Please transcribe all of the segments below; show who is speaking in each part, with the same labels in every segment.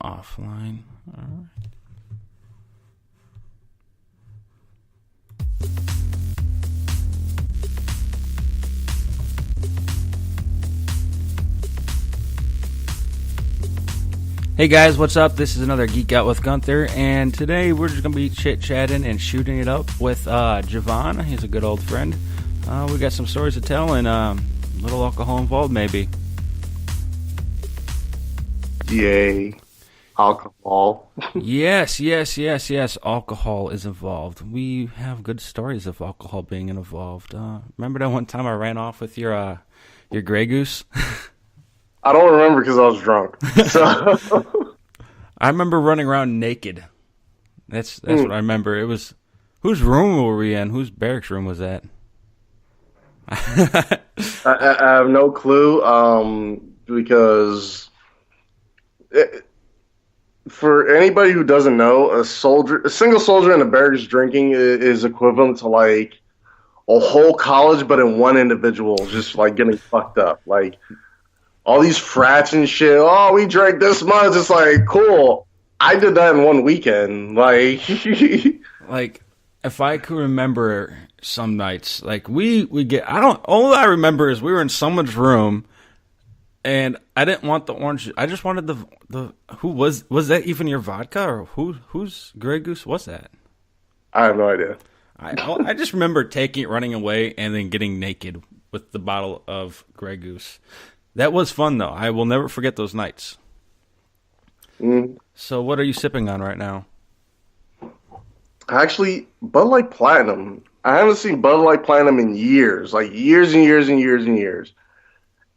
Speaker 1: offline. All right. Hey guys, what's up? This is another Geek Out with Gunther, and today we're just going to be chit-chatting and shooting it up with Javon. He's a good old friend. We got some stories to tell and a little alcohol involved, maybe.
Speaker 2: Yay. Alcohol.
Speaker 1: Yes. Alcohol is involved. We have good stories of alcohol being involved. Remember that one time I ran off with your Grey Goose?
Speaker 2: I don't remember because I was drunk. So.
Speaker 1: I remember running around naked. That's what I remember. It was, whose room were we in? Whose barracks room was that?
Speaker 2: I have no clue. Because for anybody who doesn't know, a single soldier in a barracks drinking is equivalent to like a whole college, but in one individual, just like getting fucked up. Like. All these frats and shit. Oh, we drank this much. It's like, cool. I did that in one weekend. Like,
Speaker 1: like if I could remember some nights, like we get. All I remember is we were in someone's room, and I didn't want the orange. I just wanted the. Who was that? Even your vodka or whose Grey Goose was that?
Speaker 2: I have no idea.
Speaker 1: I just remember taking it, running away, and then getting naked with the bottle of Grey Goose. That was fun, though. I will never forget those nights. So what are you sipping on right now?
Speaker 2: Actually, Bud Light Platinum. I haven't seen Bud Light Platinum in years. Like, years and years and years and years.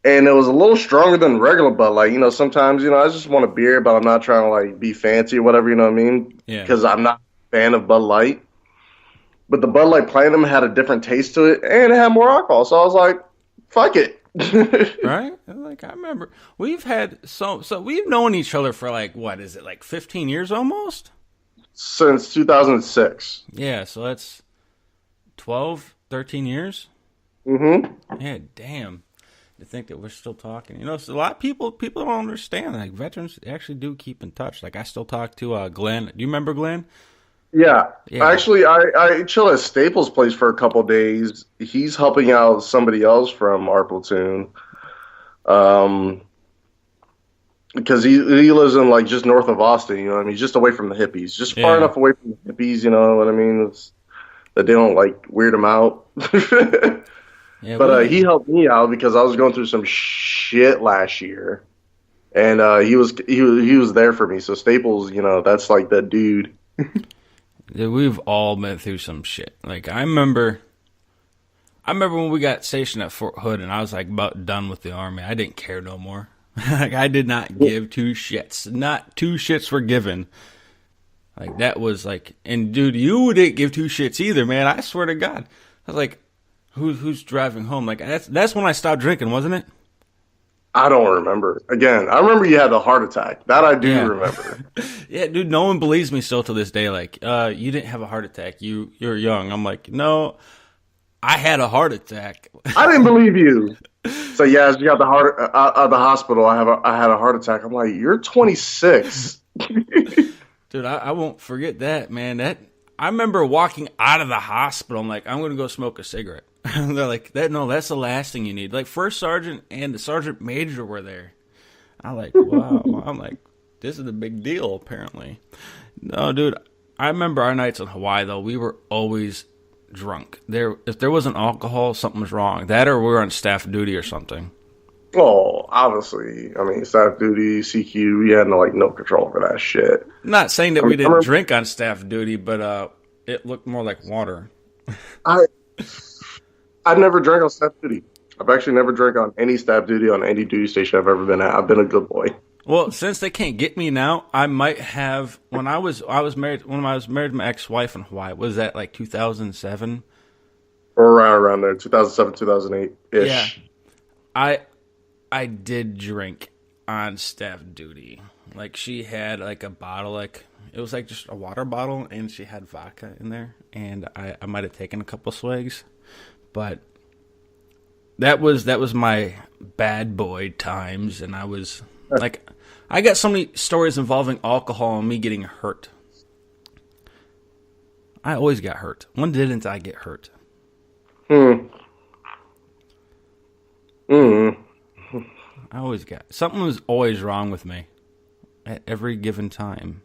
Speaker 2: And it was a little stronger than regular Bud Light. You know, sometimes, I just want a beer, but I'm not trying to, like, be fancy or whatever, you know what I mean?
Speaker 1: Yeah.
Speaker 2: Because I'm not a fan of Bud Light. But the Bud Light Platinum had a different taste to it, and it had more alcohol. So I was like, fuck it.
Speaker 1: Right? Like I remember we've had so we've known each other for like what is it, like 15 years almost?
Speaker 2: Since 2006.
Speaker 1: Yeah, so that's 12, 13 years?
Speaker 2: Mm-hmm.
Speaker 1: Yeah, damn. To think that we're still talking. So a lot of people don't understand. Like veterans actually do keep in touch. Like I still talk to Glenn. Do you remember Glenn?
Speaker 2: Yeah. Actually, I chill at Staples' place for a couple of days. He's helping out somebody else from our platoon, because he lives in like just north of Austin. You know what I mean? Just away from the hippies, just far enough away from the hippies. You know what I mean? That they don't like weird him out. But he helped me out because I was going through some shit last year, and he was there for me. So Staples, that's like that dude.
Speaker 1: We've all been through some shit. Like I remember when we got stationed at Fort Hood, and I was like about done with the Army. I didn't care no more. Like I did not give two shits. Not two shits were given. Like that was like, and dude, you didn't give two shits either, man. I swear to God. I was like, who's driving home? Like that's when I stopped drinking, wasn't it?
Speaker 2: I don't remember. Again, I remember you had the heart attack. That I do remember.
Speaker 1: Yeah, dude, no one believes me still to this day. Like, you didn't have a heart attack. You're young. I'm like, no, I had a heart attack.
Speaker 2: I didn't believe you. So yeah, as you got the heart at the hospital, I had a heart attack. I'm like, you're 26.
Speaker 1: Dude, I won't forget that, man. I remember walking out of the hospital. I'm like, I'm gonna go smoke a cigarette. They're like, that's the last thing you need. Like, first sergeant and the sergeant major were there. I'm like, wow. I'm like, this is a big deal, apparently. No, dude, I remember our nights in Hawaii, though. We were always drunk. If there wasn't alcohol, something was wrong. That or we were on staff duty or something.
Speaker 2: Oh, obviously. I mean, staff duty, CQ, we had no control over that shit.
Speaker 1: Not saying that we didn't drink on staff duty, but it looked more like water.
Speaker 2: I never drank on staff duty. I've actually never drank on any staff duty on any duty station I've ever been at. I've been a good boy.
Speaker 1: Well, since they can't get me now, I might have. When I was married to my ex-wife in Hawaii, was that like 2007?
Speaker 2: Or around there, 2007, 2008 ish.
Speaker 1: Yeah, I did drink on staff duty. Like she had like a bottle, like it was like just a water bottle, and she had vodka in there, and I might have taken a couple swigs. But that was my bad boy times, and I was I got so many stories involving alcohol and me getting hurt. I always got hurt. When didn't I get hurt?
Speaker 2: Hmm.
Speaker 1: I always got something was always wrong with me at every given time.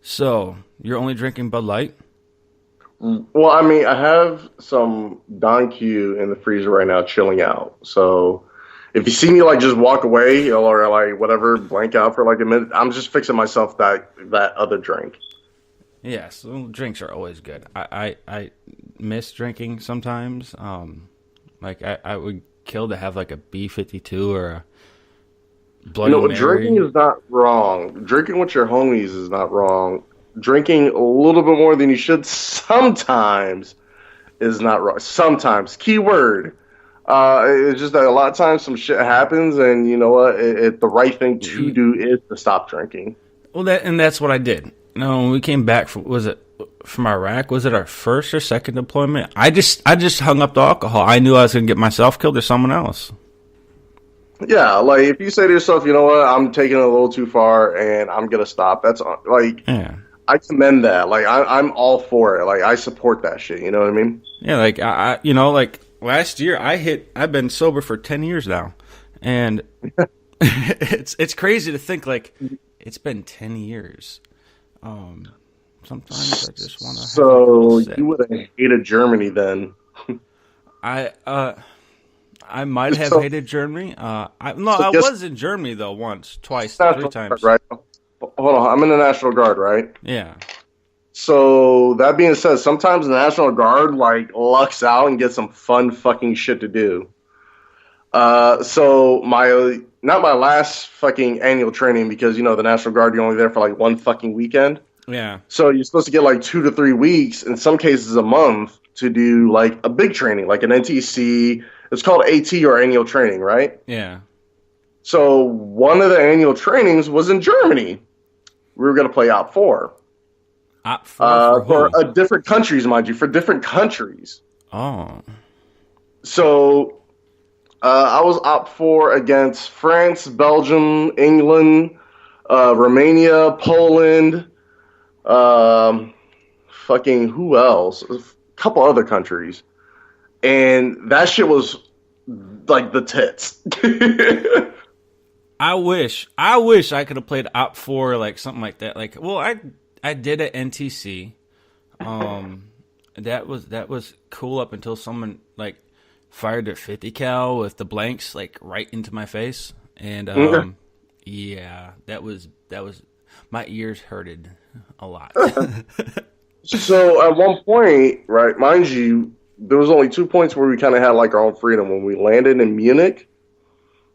Speaker 1: So, you're only drinking Bud Light?
Speaker 2: Well, I mean, I have some Don Q in the freezer right now, chilling out. So, if you see me like just walk away or like whatever, blank out for like a minute, I'm just fixing myself that other drink.
Speaker 1: Yes, well, drinks are always good. I miss drinking sometimes. Like I would kill to have like a B-52 or a Bloody Mary.
Speaker 2: Drinking is not wrong. Drinking with your homies is not wrong. Drinking a little bit more than you should sometimes is not wrong. Sometimes, key word. It's just that a lot of times some shit happens, and you know what? The right thing to do is to stop drinking.
Speaker 1: Well, that's what I did. No, when we came back from Iraq? Was it our first or second deployment? I just hung up the alcohol. I knew I was going to get myself killed or someone else.
Speaker 2: Yeah, like if you say to yourself, you know what, I'm taking it a little too far and I'm going to stop. That's like,
Speaker 1: yeah.
Speaker 2: I commend that. Like I'm all for it. Like I support that shit. You know what I mean?
Speaker 1: Yeah, like like last year I've been sober for 10 years now, and it's crazy to think like it's been 10 years. Sometimes I just want to.
Speaker 2: So you would have hated Germany then.
Speaker 1: I might have hated Germany. I was in Germany though once, twice, 3 times.
Speaker 2: Right. Hold on, I'm in the National Guard, right?
Speaker 1: Yeah.
Speaker 2: So that being said, sometimes the National Guard like lucks out and gets some fun fucking shit to do. So not my last fucking annual training, because the National Guard, you're only there for like one fucking weekend.
Speaker 1: Yeah.
Speaker 2: So you're supposed to get like 2 to 3 weeks, in some cases a month, to do like a big training, like an NTC. It's called AT, or annual training, right?
Speaker 1: Yeah.
Speaker 2: So one of the annual trainings was in Germany. We were going to play Op 4.
Speaker 1: Op 4
Speaker 2: for different countries, mind you, for different countries.
Speaker 1: Oh.
Speaker 2: So I was Op 4 against France, Belgium, England, Romania, Poland, fucking who else? A couple other countries. And that shit was like the tits.
Speaker 1: I wish I could have played Op 4, like something like that. Like, well, I did at NTC. That was cool up until someone like fired their 50 cal with the blanks like right into my face, and yeah, that was my ears hurted a lot.
Speaker 2: So at one point, right, mind you, there was only 2 points where we kind of had like our own freedom when we landed in Munich,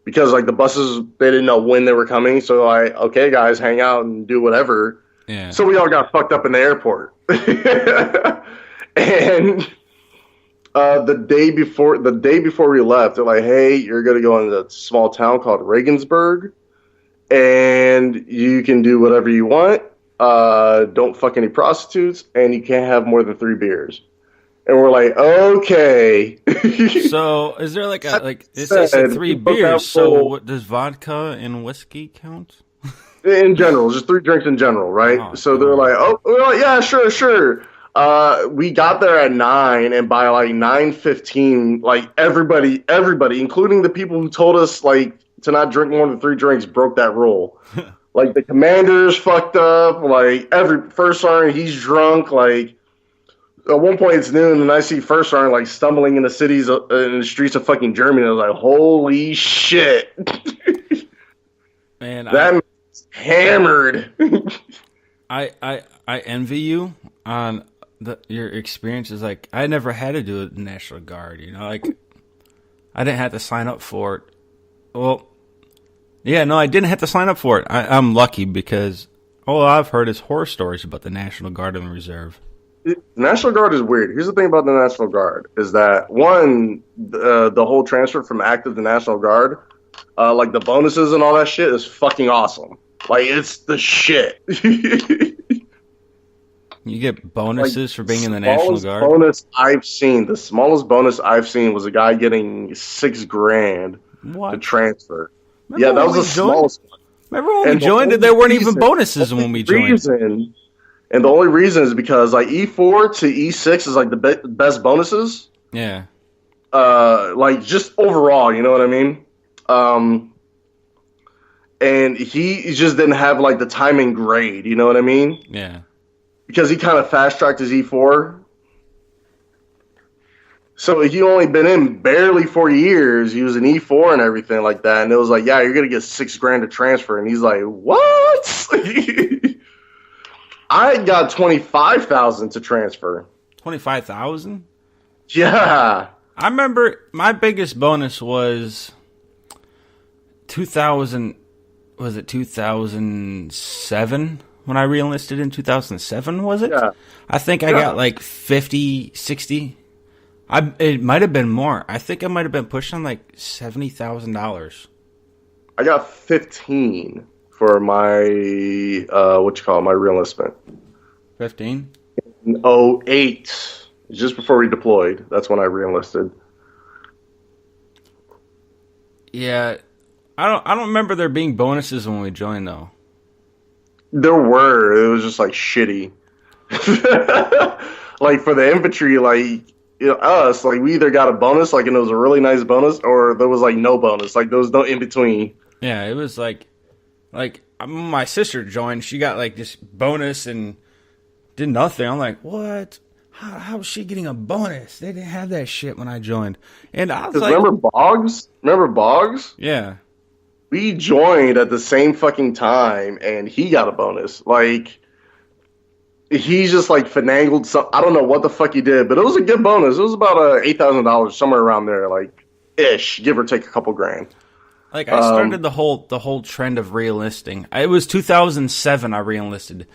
Speaker 2: because like the buses, they didn't know when they were coming. So like, okay, guys, hang out and do whatever.
Speaker 1: Yeah.
Speaker 2: So we all got fucked up in the airport. And the day before we left, they're like, hey, you're gonna go in a small town called Regensburg, and you can do whatever you want. Don't fuck any prostitutes, and you can't have more than 3 beers. And we're like, okay.
Speaker 1: So is there like it's 3 beers? So what, does vodka and whiskey count?
Speaker 2: In general, just 3 drinks in general, right?
Speaker 1: Oh,
Speaker 2: so they're like, oh, well, yeah, sure. We got there at 9, and by like 9:15, like everybody, including the people who told us like to not drink more than 3 drinks, broke that rule. Like the commander's fucked up. Like every first sergeant, he's drunk. Like at one point it's noon, and I see first sergeant like stumbling in the streets of fucking Germany. I was like, holy shit,
Speaker 1: man!
Speaker 2: That hammered.
Speaker 1: I envy you on your experiences. Like I never had to do the National Guard. Like I didn't have to sign up for it. Well, yeah, no, I didn't have to sign up for it. I'm lucky because all I've heard is horror stories about the National Guard and Reserve.
Speaker 2: The National Guard is weird. Here's the thing about the National Guard is that one, the whole transfer from active to National Guard, like the bonuses and all that shit is fucking awesome. Like it's the shit.
Speaker 1: You get bonuses for being in the National Guard?
Speaker 2: The smallest bonus I've seen was a guy getting $6,000 to transfer.
Speaker 1: Remember
Speaker 2: Yeah, that
Speaker 1: when
Speaker 2: was
Speaker 1: we
Speaker 2: the
Speaker 1: joined?
Speaker 2: smallest one.
Speaker 1: Remember when we
Speaker 2: And the
Speaker 1: joined?
Speaker 2: only
Speaker 1: There weren't even
Speaker 2: reason,
Speaker 1: bonuses when we joined.
Speaker 2: and the only reason is because like E4 to E6 is like the best bonuses.
Speaker 1: Yeah.
Speaker 2: Like just overall, you know what I mean? Um, and he just didn't have like the timing grade, you know what I mean?
Speaker 1: Yeah.
Speaker 2: Because he kind of fast tracked his E4. So he only been in barely 4 years. He was an E4 and everything like that. And it was like, yeah, you're gonna get $6,000 to transfer. And he's like, what? I got 25,000 to transfer.
Speaker 1: 25,000.
Speaker 2: Yeah.
Speaker 1: I remember my biggest bonus was 2,000. Was it 2007 when I reenlisted in 2007? Was it?
Speaker 2: Yeah.
Speaker 1: I think I got like 50, 60. It might have been more. I think I might have been pushing like $70,000.
Speaker 2: I got 15 for my my reenlistment.
Speaker 1: 15.
Speaker 2: In 08, just before we deployed. That's when I reenlisted.
Speaker 1: Yeah, I don't remember there being bonuses when we joined though.
Speaker 2: There were. It was just like shitty. Like for the infantry, like us, like we either got a bonus, like and it was a really nice bonus, or there was like no bonus, like there was no in between.
Speaker 1: Yeah, it was like my sister joined. She got like this bonus and did nothing. I'm like, what? How is she getting a bonus? They didn't have that shit when I joined. And I was like,
Speaker 2: remember Boggs? Remember Boggs?
Speaker 1: Yeah.
Speaker 2: We joined at the same fucking time, and he got a bonus. Like, he just like finagled some. I don't know what the fuck he did, but it was a good bonus. It was about $8,000, somewhere around there, like ish, give or take a couple grand.
Speaker 1: Like I started the whole trend of re-enlisting. It was 2007 I re-enlisted.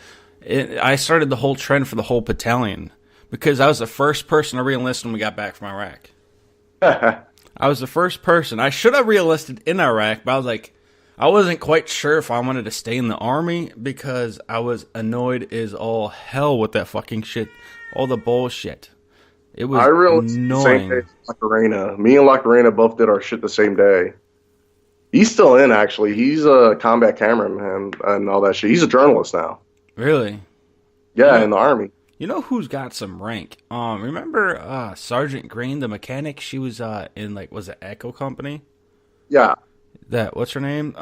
Speaker 1: I started the whole trend for the whole battalion because I was the first person to re-enlist when we got back from Iraq. I was the first person. I should have re-enlisted in Iraq, but I was like, I wasn't quite sure if I wanted to stay in the army because I was annoyed as all hell with that fucking shit, all the bullshit. It was annoying.
Speaker 2: The same day as Lacarena. Me and Lacarena both did our shit the same day. He's still in, actually. He's a combat cameraman and all that shit. He's a journalist now.
Speaker 1: Really?
Speaker 2: Yeah, in the army.
Speaker 1: You know who's got some rank? Remember Sergeant Green, the mechanic? She was in like was it Echo Company?
Speaker 2: Yeah.
Speaker 1: What's her name?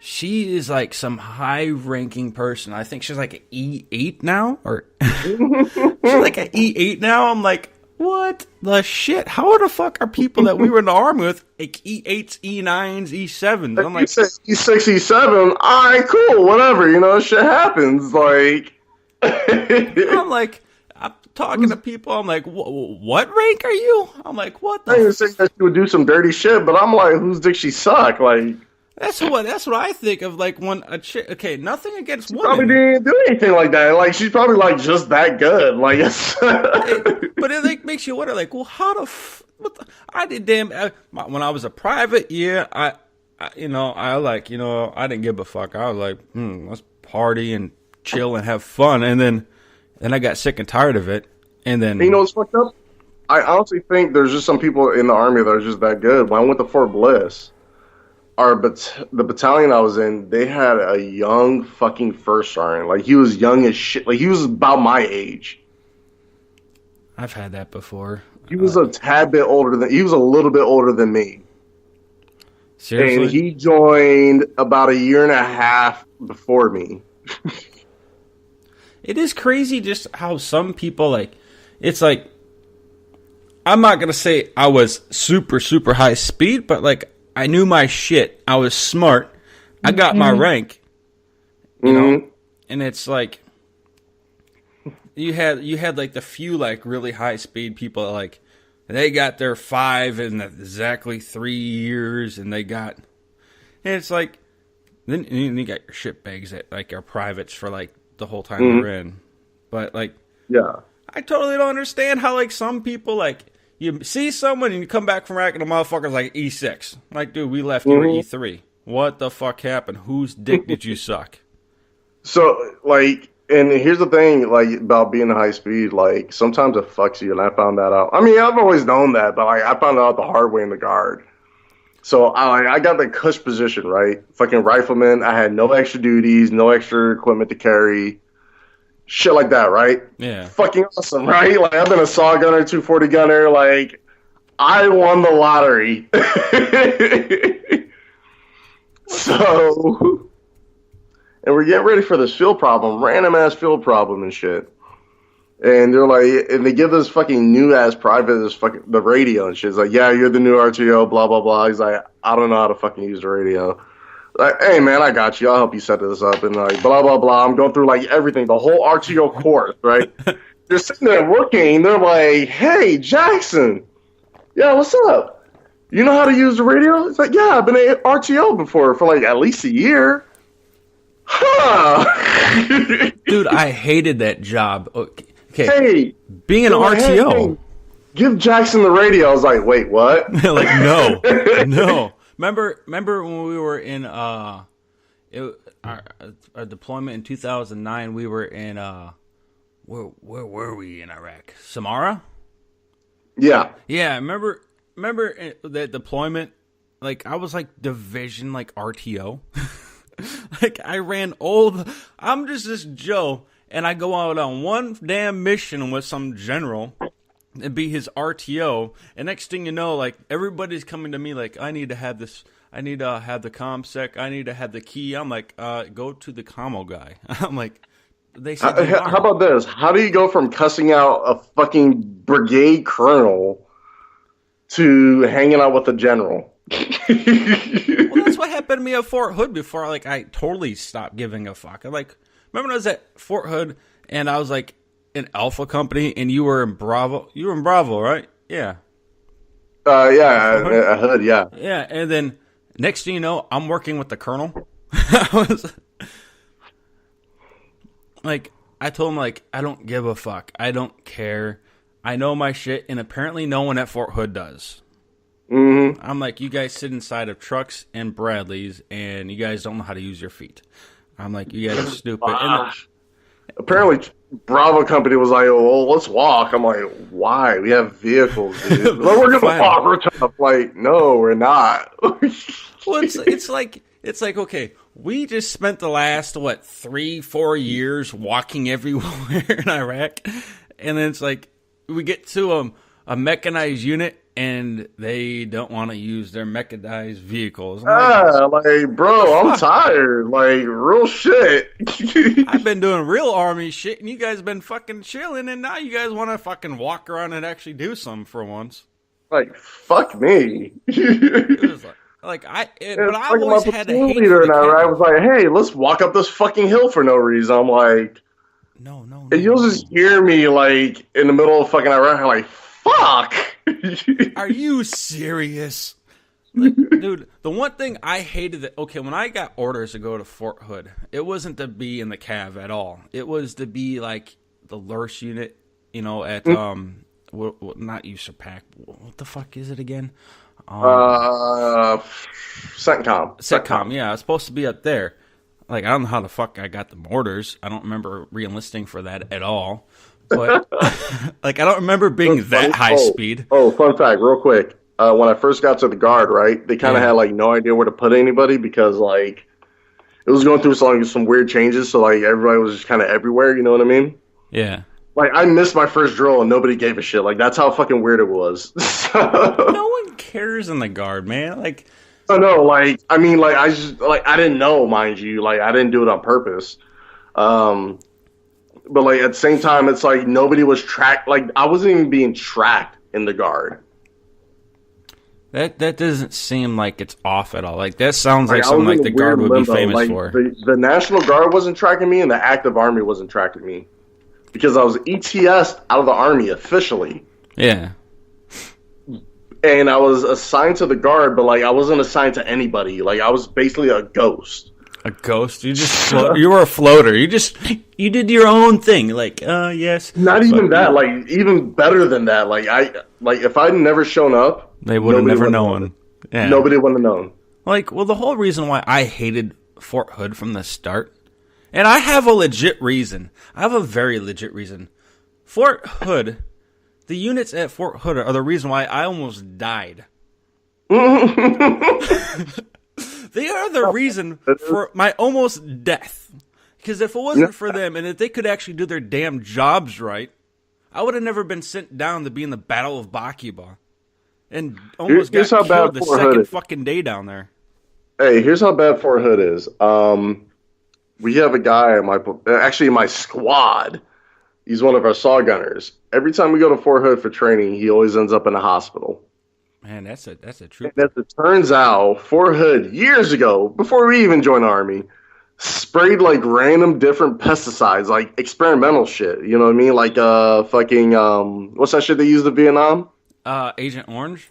Speaker 1: She is like some high-ranking person. I think she's like an E8 now, or she's like an E8 now. I'm like, what the shit? How the fuck are people that we were in the army with like E8s, E9s, E7s? I'm like,
Speaker 2: E6, E7. All right, cool, whatever. You know, shit happens. Like.
Speaker 1: I'm like, I'm talking to people. I'm like, what rank are you? I'm like, what the?
Speaker 2: I didn't say that she would do some dirty shit, but I'm like, whose dick she suck? Like,
Speaker 1: that's what I think of. Like when a chick. Okay, nothing against women.
Speaker 2: Probably didn't do anything like that. Like she's probably like just that good. Like,
Speaker 1: but it like makes you wonder. Like, well, how the? I did damn. When I was a private, yeah, I didn't give a fuck. I was like, let's party and chill and have fun, and then I got sick and tired of it, and then
Speaker 2: you know what's fucked up? I honestly think there's just some people in the army that are just that good. When I went to Fort Bliss, the battalion I was in, they had a young fucking first sergeant. Like he was young as shit. Like he was about my age.
Speaker 1: I've had that before.
Speaker 2: He was a tad bit older than. He was a little bit older than me.
Speaker 1: Seriously,
Speaker 2: and he joined about a year and a half before me.
Speaker 1: It is crazy just how some people, like, it's like, I'm not going to say I was super, super high speed, but, like, I knew my shit. I was smart. I got my rank, you know? And it's like, you had, like, the few, like, really high speed people, that, like, they got their 5 in exactly 3 years, and and it's like, then you got your shit bags that, like, are privates for, like, the whole time you're in. But like,
Speaker 2: yeah,
Speaker 1: I totally don't understand how like some people, like, you see someone and you come back from Iraq and the motherfucker's like E6. Like, dude, we left you at E3. What the fuck happened? Whose dick did you suck?
Speaker 2: So like, and here's the thing, like about being high speed, like sometimes it fucks you, and I found that out. I mean, I've always known that, but like I found out the hard way in the guard. So I got the cush position, right? Fucking rifleman. I had no extra duties, no extra equipment to carry, shit like that, right?
Speaker 1: Yeah.
Speaker 2: Fucking awesome, right? Like I've been a saw gunner, 240 gunner. Like I won the lottery. So, and we're getting ready for this field problem, random ass field problem and shit. And they're like, and they give this fucking new ass private this fucking the radio and shit. It's like, yeah, you're the new RTO, blah blah blah. He's like, I don't know how to fucking use the radio. Like, hey man, I got you. I'll help you set this up. And like, blah blah blah. I'm going through like everything, the whole RTO course, right? They're sitting there working. They're like, hey Jackson, yeah, what's up? You know how to use the radio? It's like, yeah, I've been at RTO before for like at least a year. Huh?
Speaker 1: Dude, I hated that job. Okay.
Speaker 2: Hey,
Speaker 1: being an RTO.
Speaker 2: Hey, give Jackson the radio. I was like, wait, what?
Speaker 1: Like, no. Remember when we were in our deployment in 2009? We were in where were we in Iraq? Samara.
Speaker 2: Yeah.
Speaker 1: Yeah. Remember that deployment? Like I was like division like RTO. Like I ran I'm just this Joe. And I go out on one damn mission with some general and be his RTO. And next thing you know, like, everybody's coming to me like, I need to have this. I need to have the ComSec. I need to have the key. I'm like, go to the commo guy. I'm like, they said,
Speaker 2: how about this? How do you go from cussing out a fucking brigade colonel to hanging out with a general?
Speaker 1: Well, that's what happened to me at Fort Hood before. Like, I totally stopped giving a fuck. I'm like, remember when I was at Fort Hood and I was like in Alpha Company and you were in Bravo? You were in Bravo, right? Yeah.
Speaker 2: Yeah, Hood, yeah.
Speaker 1: Yeah, and then next thing you know, I'm working with the colonel. I was like, I told him, like, I don't give a fuck. I don't care. I know my shit, and apparently no one at Fort Hood does.
Speaker 2: Mm-hmm.
Speaker 1: I'm like, you guys sit inside of trucks and Bradleys, and you guys don't know how to use your feet. I'm like, you guys are stupid.
Speaker 2: Apparently, Bravo Company was like, "Oh, let's walk." I'm like, "Why? We have vehicles, dude. Like, we're gonna walk." We're tough. Like, no, we're not.
Speaker 1: Well, it's like okay, we just spent the last 3-4 years walking everywhere in Iraq, and then it's like we get to a mechanized unit. And they don't want to use their mechanized vehicles.
Speaker 2: Like, bro, I'm tired. Like, real shit.
Speaker 1: I've been doing real army shit, and you guys been fucking chilling, and now you guys want to fucking walk around and actually do something for once.
Speaker 2: Like, fuck me.
Speaker 1: It was but I always had a hate
Speaker 2: leader and I was like, hey, let's walk up this fucking hill for no reason. I'm like,
Speaker 1: no.
Speaker 2: And you'll just hear me, like, in the middle of fucking Iraq, I'm like, fuck.
Speaker 1: Are you serious? Like, dude, the one thing I hated when I got orders to go to Fort Hood, it wasn't to be in the Cav at all. It was to be like the LURS unit, at not USAPAC. What the fuck is it again?
Speaker 2: CENTCOM.
Speaker 1: Yeah, I was supposed to be up there. Like, I don't know how the fuck I got the orders. I don't remember re-enlisting for that at all. But, like, I don't remember being that high speed.
Speaker 2: Oh, fun fact, real quick. When I first got to the Guard, right, they kind of had, like, no idea where to put anybody because, like, it was going through some weird changes, so, like, everybody was just kind of everywhere, you know what I mean?
Speaker 1: Yeah.
Speaker 2: Like, I missed my first drill and nobody gave a shit. Like, that's how fucking weird it was.
Speaker 1: No one cares in the Guard, man. Like...
Speaker 2: Oh, no, like, I mean, like, I didn't know, mind you. Like, I didn't do it on purpose. But, like, at the same time, it's like nobody was tracked. Like, I wasn't even being tracked in the Guard.
Speaker 1: That doesn't seem like it's off at all. Like, that sounds like something like the Guard would be famous for.
Speaker 2: The National Guard wasn't tracking me, and the active Army wasn't tracking me. Because I was ETS'd out of the Army officially.
Speaker 1: Yeah.
Speaker 2: And I was assigned to the Guard, but, like, I wasn't assigned to anybody. Like, I was basically a ghost.
Speaker 1: A ghost? You just you were a floater. You did your own thing. Like, yes.
Speaker 2: Not even that. Like, even better than that. Like, if I'd never shown up,
Speaker 1: they would have never known.
Speaker 2: Yeah. Nobody would have known.
Speaker 1: Like, well, the whole reason why I hated Fort Hood from the start, and I have a legit reason. I have a very legit reason. Fort Hood, the units at Fort Hood are the reason why I almost died They are the reason for my almost death. Because if it wasn't for them, and if they could actually do their damn jobs right, I would have never been sent down to be in the Battle of Bakuba. And almost got killed the second fucking day down there.
Speaker 2: Hey, here's how bad Fort Hood is. We have a guy in my squad. He's one of our saw gunners. Every time we go to Fort Hood for training, he always ends up in a hospital.
Speaker 1: Man, that's a true.
Speaker 2: And as it turns out, Fort Hood years ago, before we even joined the Army, sprayed like random different pesticides, like experimental shit. You know what I mean? Like what's that shit they used in Vietnam?
Speaker 1: Agent Orange.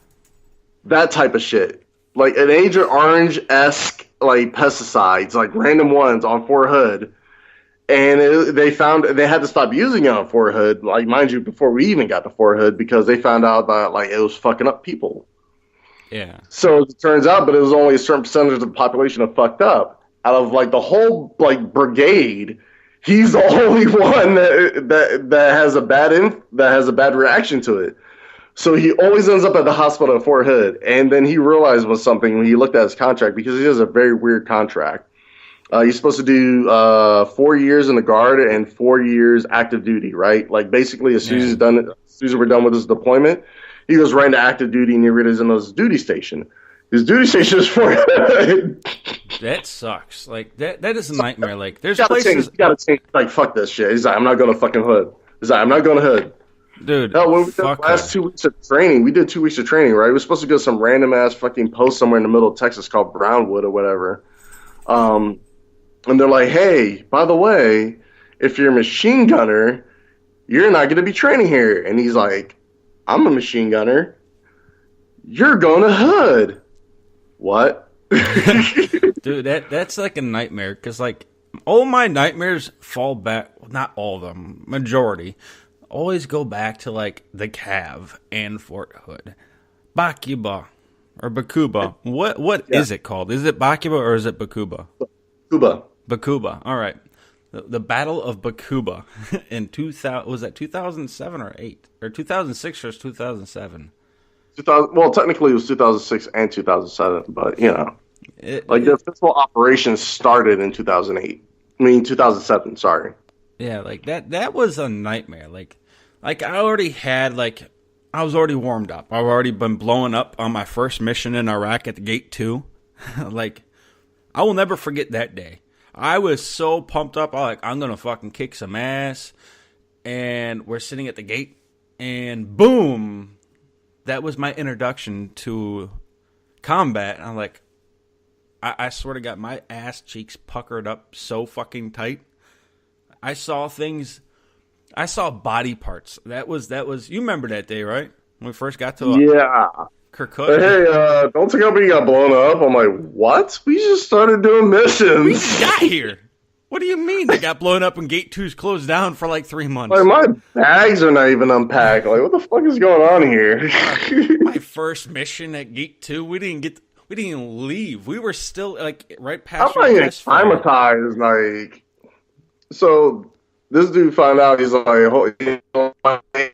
Speaker 2: That type of shit, like an Agent Orange-esque like pesticides, like random ones on Fort Hood. And they found they had to stop using it on Fort Hood, like mind you, before we even got to Fort Hood, because they found out that like it was fucking up people.
Speaker 1: Yeah.
Speaker 2: So it turns out, but it was only a certain percentage of the population that fucked up. Out of like the whole like brigade, he's the only one that has a bad reaction to it. So he always ends up at the hospital at Fort Hood, and then he realized was something when he looked at his contract, because he has a very weird contract. You're supposed to do 4 years in the Guard and 4 years active duty, right? Like basically, as soon as we're done with his deployment, he goes right into active duty and he reads in his duty station. His duty station is Fort Hood.
Speaker 1: That sucks. Like that is a nightmare. Like there's places
Speaker 2: you gotta change. Like fuck this shit. He's like, I'm not going to fucking Hood. He's like, I'm not going to Hood.
Speaker 1: Dude,
Speaker 2: no, when we did the last 2 weeks of training, we did 2 weeks of training, right? We were supposed to go to some random ass fucking post somewhere in the middle of Texas called Brownwood or whatever. And they're like, hey, by the way, if you're a machine gunner, you're not going to be training here. And he's like, I'm a machine gunner. You're going to Hood. What?
Speaker 1: Dude, that's like a nightmare. Because, like, all my nightmares fall back, well, not all of them, majority, always go back to, like, the Cav and Fort Hood. Bakuba or Bakuba. What is it called? Is it Bakuba or is it Bakuba? Bakuba. All right. The Battle of Bakuba in 2000, was that 2007 or 8? Or 2006 or 2007?
Speaker 2: 2000, well, technically it was 2006 and 2007, but, you know. The physical operations started in 2008. I mean, 2007, sorry.
Speaker 1: Yeah, like, that was a nightmare. Like I already had, like, I was already warmed up. I've already been blowing up on my first mission in Iraq at the Gate 2. Like, I will never forget that day. I was so pumped up. I'm going to fucking kick some ass. And we're sitting at the gate. And boom. That was my introduction to combat. And I'm like, I swear to God, my ass cheeks puckered up so fucking tight. I saw things. I saw body parts. That was. You remember that day, right? When we first got to Kirkuk.
Speaker 2: Hey, don't tell me you got blown up. I'm like, what? We just started doing missions.
Speaker 1: We just got here. What do you mean they got blown up and Gate 2's closed down for like 3 months?
Speaker 2: Like, my bags are not even unpacked. Like, what the fuck is going on here?
Speaker 1: My first mission at Gate 2, we didn't even leave. We were still like right past.
Speaker 2: I'm like acclimatized. Like, so this dude found out. He's like, mind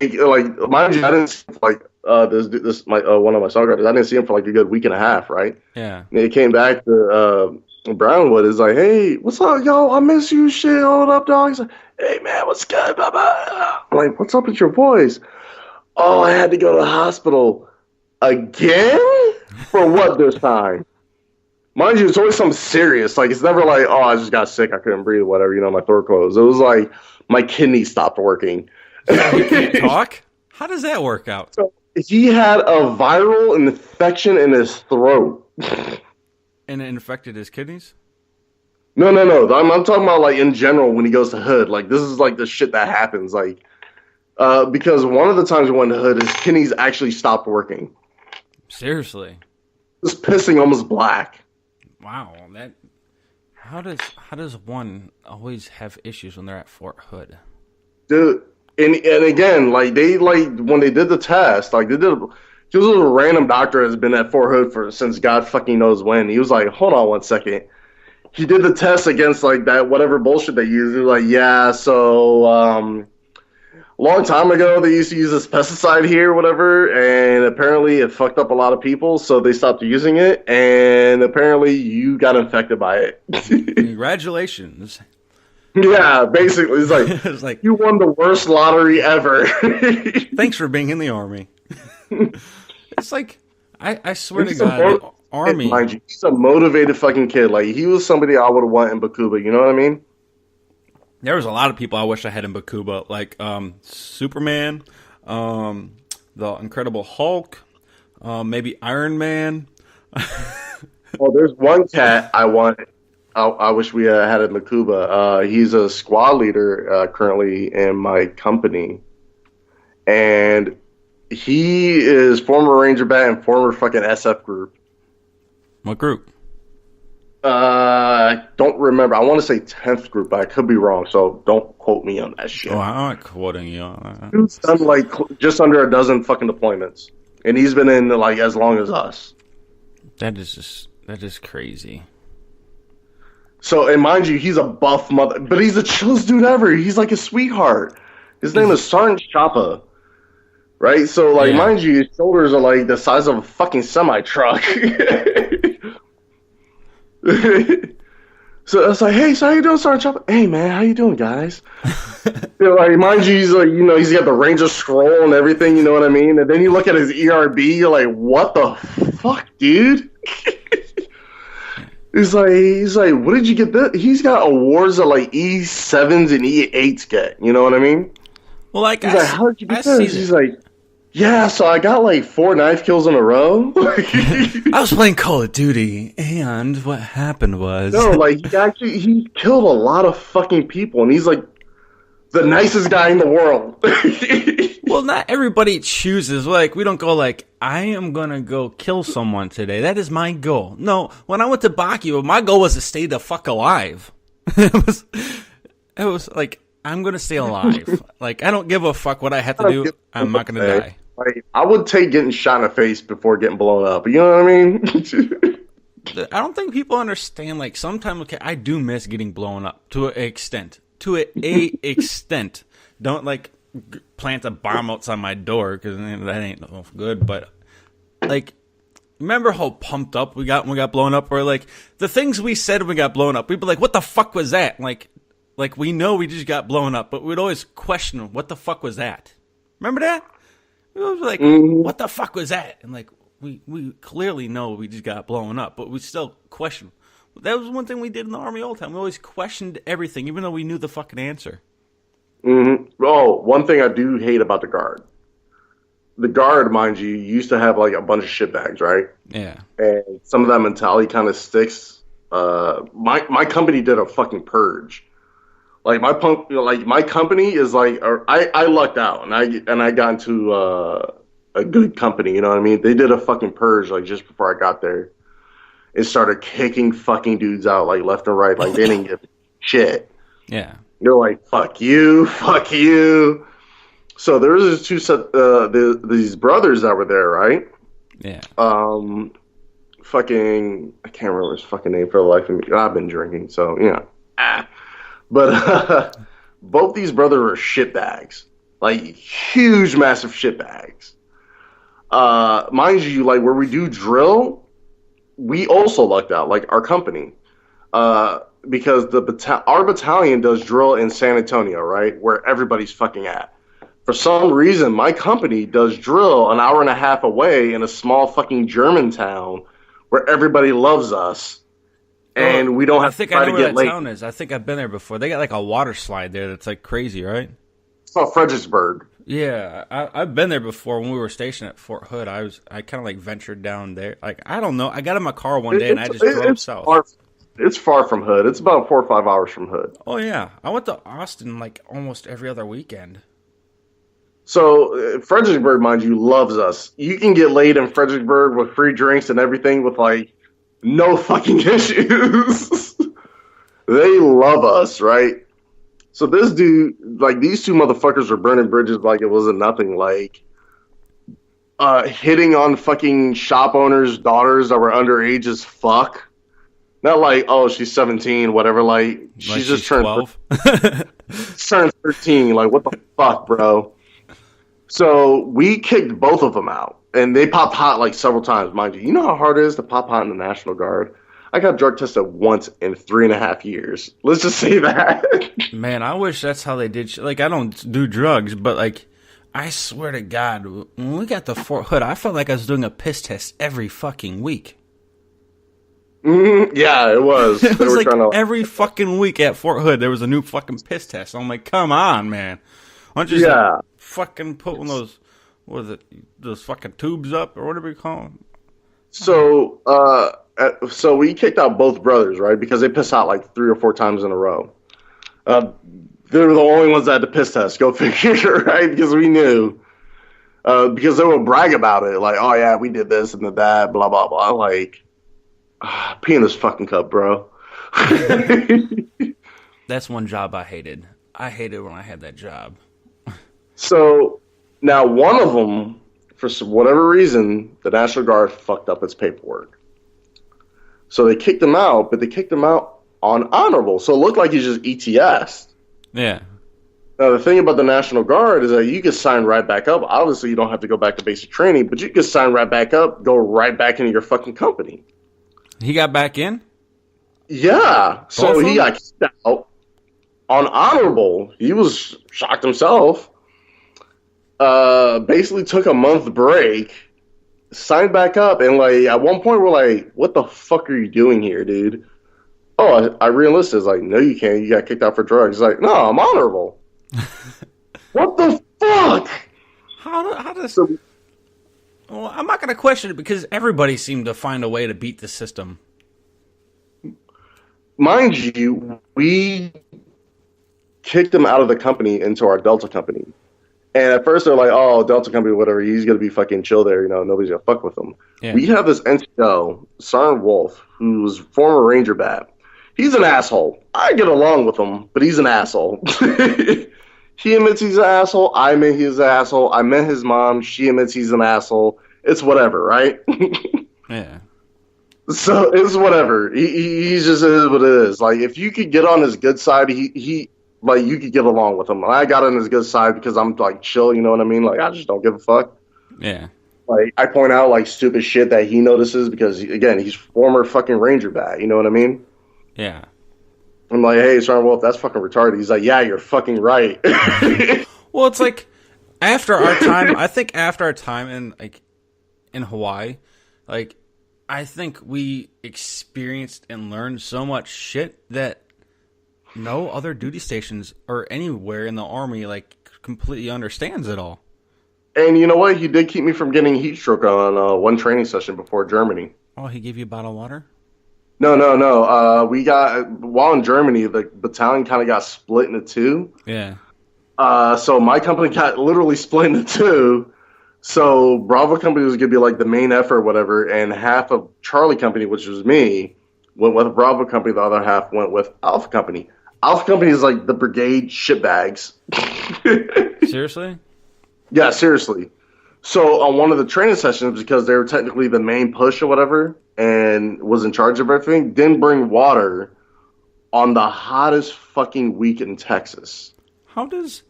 Speaker 2: you, I didn't like. One of my saw guarders. I didn't see him for like a good week and a half, right?
Speaker 1: Yeah.
Speaker 2: And he came back to Brownwood. Is like, hey, what's up, yo? I miss you, shit. Hold up, dog. He's like, hey, man, what's good? Blah, blah. I'm like, what's up with your voice? Oh, I had to go to the hospital again. For what this time? Mind you, it's always something serious. Like, it's never like, oh, I just got sick. I couldn't breathe, whatever. You know, my throat closed. It was like my kidney stopped working.
Speaker 1: You can't talk? How does that work out?
Speaker 2: So, he had a viral infection in his throat.
Speaker 1: And it infected his kidneys?
Speaker 2: No. I'm talking about, like, in general when he goes to Hood. Like, this is, like, the shit that happens. Like, because one of the times we went to Hood, his kidneys actually stopped working.
Speaker 1: Seriously?
Speaker 2: Just pissing almost black.
Speaker 1: Wow. How does one always have issues when they're at Fort Hood?
Speaker 2: Dude. And again, like when they did the test, like he was a random doctor that's been at Fort Hood since God fucking knows when. He was like, hold on one second. He did the test against like that whatever bullshit they use. He was like, yeah, so long time ago they used to use this pesticide here, whatever, and apparently it fucked up a lot of people, so they stopped using it, and apparently you got infected by it.
Speaker 1: Congratulations.
Speaker 2: Yeah, basically, it's like,
Speaker 1: It's like,
Speaker 2: you won the worst lottery ever.
Speaker 1: thanks for being in the army. It's like, I swear to
Speaker 2: He's a
Speaker 1: God, the
Speaker 2: motivated
Speaker 1: army.
Speaker 2: kid, mind you. He's a motivated fucking kid. Like, he was somebody I would have wanted in Bakuba, you know what I mean?
Speaker 1: There was a lot of people I wish I had in Bakuba, like Superman, the Incredible Hulk, maybe Iron Man.
Speaker 2: Oh, there's one cat I want. I wish we had in Bakuba. He's a squad leader currently in my company, and he is former Ranger Bat and former fucking SF group.
Speaker 1: What group?
Speaker 2: I don't remember. I want to say 10th group, but I could be wrong, so don't quote me on that shit.
Speaker 1: Oh, I'm not quoting you on that.
Speaker 2: Dude's done like just under a dozen fucking deployments, and he's been in like as long as us.
Speaker 1: That is crazy.
Speaker 2: So, and mind you, he's a buff mother, but he's the chillest dude ever. He's like a sweetheart. His name is Sergeant Choppa, right? So, like,
Speaker 1: Yeah.
Speaker 2: mind you, his shoulders are like the size of a fucking semi truck. So it's like, hey, so how you doing, Sergeant Choppa? Hey, man, how you doing, guys? Like, mind you, he's like, he's got the Ranger scroll and everything, you know what I mean? And then you look at his ERB, you're like, what the fuck, dude? He's like, what did you get this? He's got awards that like E7s and E8s get, you know what I mean?
Speaker 1: Well, like,
Speaker 2: He's like, how did you get this? He's like, yeah, so I got like 4 knife kills in a row.
Speaker 1: I was playing Call of Duty, and what happened was...
Speaker 2: No, like, he killed a lot of fucking people, and he's like the nicest guy in the world.
Speaker 1: Well, not everybody chooses. Like, we don't go like, I am going to go kill someone today. That is my goal. No, when I went to Bakugo, my goal was to stay the fuck alive. It was like, I'm going to stay alive. Like, I don't give a fuck what I have to do. I'm not going to die.
Speaker 2: Like, I would take getting shot in the face before getting blown up. You know what I mean?
Speaker 1: I don't think people understand, like, sometimes, okay, I do miss getting blown up to an extent. To a extent. Don't, like, plant a bomb outside my door, because that ain't no good, but, like, remember how pumped up we got when we got blown up? Or, like, the things we said when we got blown up, we'd be like, what the fuck was that? Like, we know we just got blown up, but we'd always question, what the fuck was that? Remember that? We was like, what the fuck was that? And, like, we clearly know we just got blown up, but we still question. That was one thing we did in the Army all the time. We always questioned everything, even though we knew the fucking answer.
Speaker 2: Mm-hmm. Oh, one thing I do hate about the Guard. The Guard, mind you, used to have like a bunch of shitbags, right?
Speaker 1: Yeah.
Speaker 2: And some of that mentality kind of sticks. My company did a fucking purge. Like my company is like, I lucked out and I got into a good company. You know what I mean? They did a fucking purge like just before I got there. It started kicking fucking dudes out like left and right. Like they didn't give shit.
Speaker 1: Yeah.
Speaker 2: You're like, fuck you, fuck you. So there was these brothers that were there, right?
Speaker 1: Yeah.
Speaker 2: Fucking, I can't remember his fucking name for the life of me. I've been drinking, so yeah. But both these brothers were shitbags, like huge, massive shitbags. Mind you, like where we do drill, we also lucked out, like our company, because our battalion does drill in San Antonio, right, where everybody's fucking at. For some reason, my company does drill an hour and a half away in a small fucking German town where everybody loves us, and we don't have to try to get late.
Speaker 1: Town is. I think I've been there before. They got like a water slide there that's like crazy, right?
Speaker 2: It's called Fredericksburg.
Speaker 1: Yeah, I've been there before when we were stationed at Fort Hood. I kind of like ventured down there. Like I don't know. I got in my car one day and I just drove south.
Speaker 2: It's far from Hood. It's about 4 or 5 hours from Hood.
Speaker 1: Oh yeah, I went to Austin like almost every other weekend.
Speaker 2: So Fredericksburg, mind you, loves us. You can get laid in Fredericksburg with free drinks and everything with like no fucking issues. They love us, right? So this dude, like these two motherfuckers were burning bridges like it wasn't nothing. Like hitting on fucking shop owners' daughters that were underage as fuck. Not like, oh, she's 17, whatever. Like,
Speaker 1: Like
Speaker 2: she's just
Speaker 1: she's 12.
Speaker 2: turned 13. Like, what the fuck, bro? So we kicked both of them out, and they popped hot like several times, mind you. You know how hard it is to pop hot in the National Guard? I got drug tested once in 3.5 years. Let's just say that.
Speaker 1: Man, I wish that's how they did. Like, I don't do drugs, but like, I swear to God, when we got to Fort Hood, I felt like I was doing a piss test every fucking week.
Speaker 2: Yeah, it was.
Speaker 1: It
Speaker 2: They
Speaker 1: was
Speaker 2: were
Speaker 1: like
Speaker 2: trying to.
Speaker 1: every fucking week at Fort Hood, there was a new fucking piss test. I'm like, come on, man. Why don't you just
Speaker 2: Yeah.
Speaker 1: fucking put one of those, what is it, those fucking tubes up, or whatever you call them?
Speaker 2: So we kicked out both brothers, right? Because they pissed out like 3 or 4 times in a row. Uh, they were the only ones that had to piss test. Go figure, right? Because we knew. Because they would brag about it, like, oh yeah, we did this and did that, blah blah blah. Like, pee in this fucking cup, bro.
Speaker 1: That's one job I hated. I hated when I had that job.
Speaker 2: So now one of them, for whatever reason, the National Guard fucked up its paperwork. So they kicked him out, but they kicked him out on honorable. So it looked like he just ETS'd.
Speaker 1: Yeah.
Speaker 2: Now, the thing about the National Guard is that you can sign right back up. Obviously, you don't have to go back to basic training, but you can sign right back up, go right back into your fucking company.
Speaker 1: He got back in?
Speaker 2: Yeah. So
Speaker 1: Both of
Speaker 2: he
Speaker 1: them?
Speaker 2: got kicked out on honorable. He was shocked himself. Basically took a month break, signed back up, and like at one point we're like, "What the fuck are you doing here, dude?" Oh, I re-enlisted. It's like, no, you can't. You got kicked out for drugs. It's like, no, I'm honorable. What the fuck?
Speaker 1: How does...
Speaker 2: So,
Speaker 1: Well, I'm not going to question it because everybody seemed to find a way to beat the system.
Speaker 2: mind you, we kicked him out of the company into our Delta company. And at first they're like, oh, Delta company, whatever, he's going to be fucking chill there, you know, nobody's going to fuck with him.
Speaker 1: Yeah.
Speaker 2: We have this NCO, Sergeant Wolf, who's former Ranger bat. He's an asshole. I get along with him, but he's an asshole. He admits he's an asshole. I admit he's an asshole. I met his mom. She admits he's an asshole. It's whatever, right?
Speaker 1: Yeah.
Speaker 2: So it's whatever. He's just is what it is. Like, if you could get on his good side, he like, you could get along with him. I got on his good side because I'm like chill, you know what I mean? Like, I just don't give a fuck.
Speaker 1: Yeah.
Speaker 2: Like, I point out like stupid shit that he notices because again, he's former fucking Ranger bat, you know what I mean?
Speaker 1: Yeah.
Speaker 2: I'm like, hey, Sergeant Wolf, that's fucking retarded. He's like, yeah, you're fucking right.
Speaker 1: Well, it's like after our time, I think after our time in Hawaii, like I think we experienced and learned so much shit that no other duty stations or anywhere in the Army like completely understands it all.
Speaker 2: And you know what? He did keep me from getting heat stroke on one training session before Germany.
Speaker 1: Oh, he gave you a bottle of water?
Speaker 2: No. We got, while in Germany, the battalion kind of got split into two.
Speaker 1: Yeah.
Speaker 2: So my company got literally split into two. So Bravo Company was going to be like the main effort or whatever, and half of Charlie Company, which was me, went with Bravo Company. The other half went with Alpha Company. Alpha Company is like the brigade shitbags.
Speaker 1: Seriously?
Speaker 2: Yeah, seriously. So on one of the training sessions, because they were technically the main push or whatever, and was in charge of everything, didn't bring water on the hottest fucking week in Texas.
Speaker 1: How does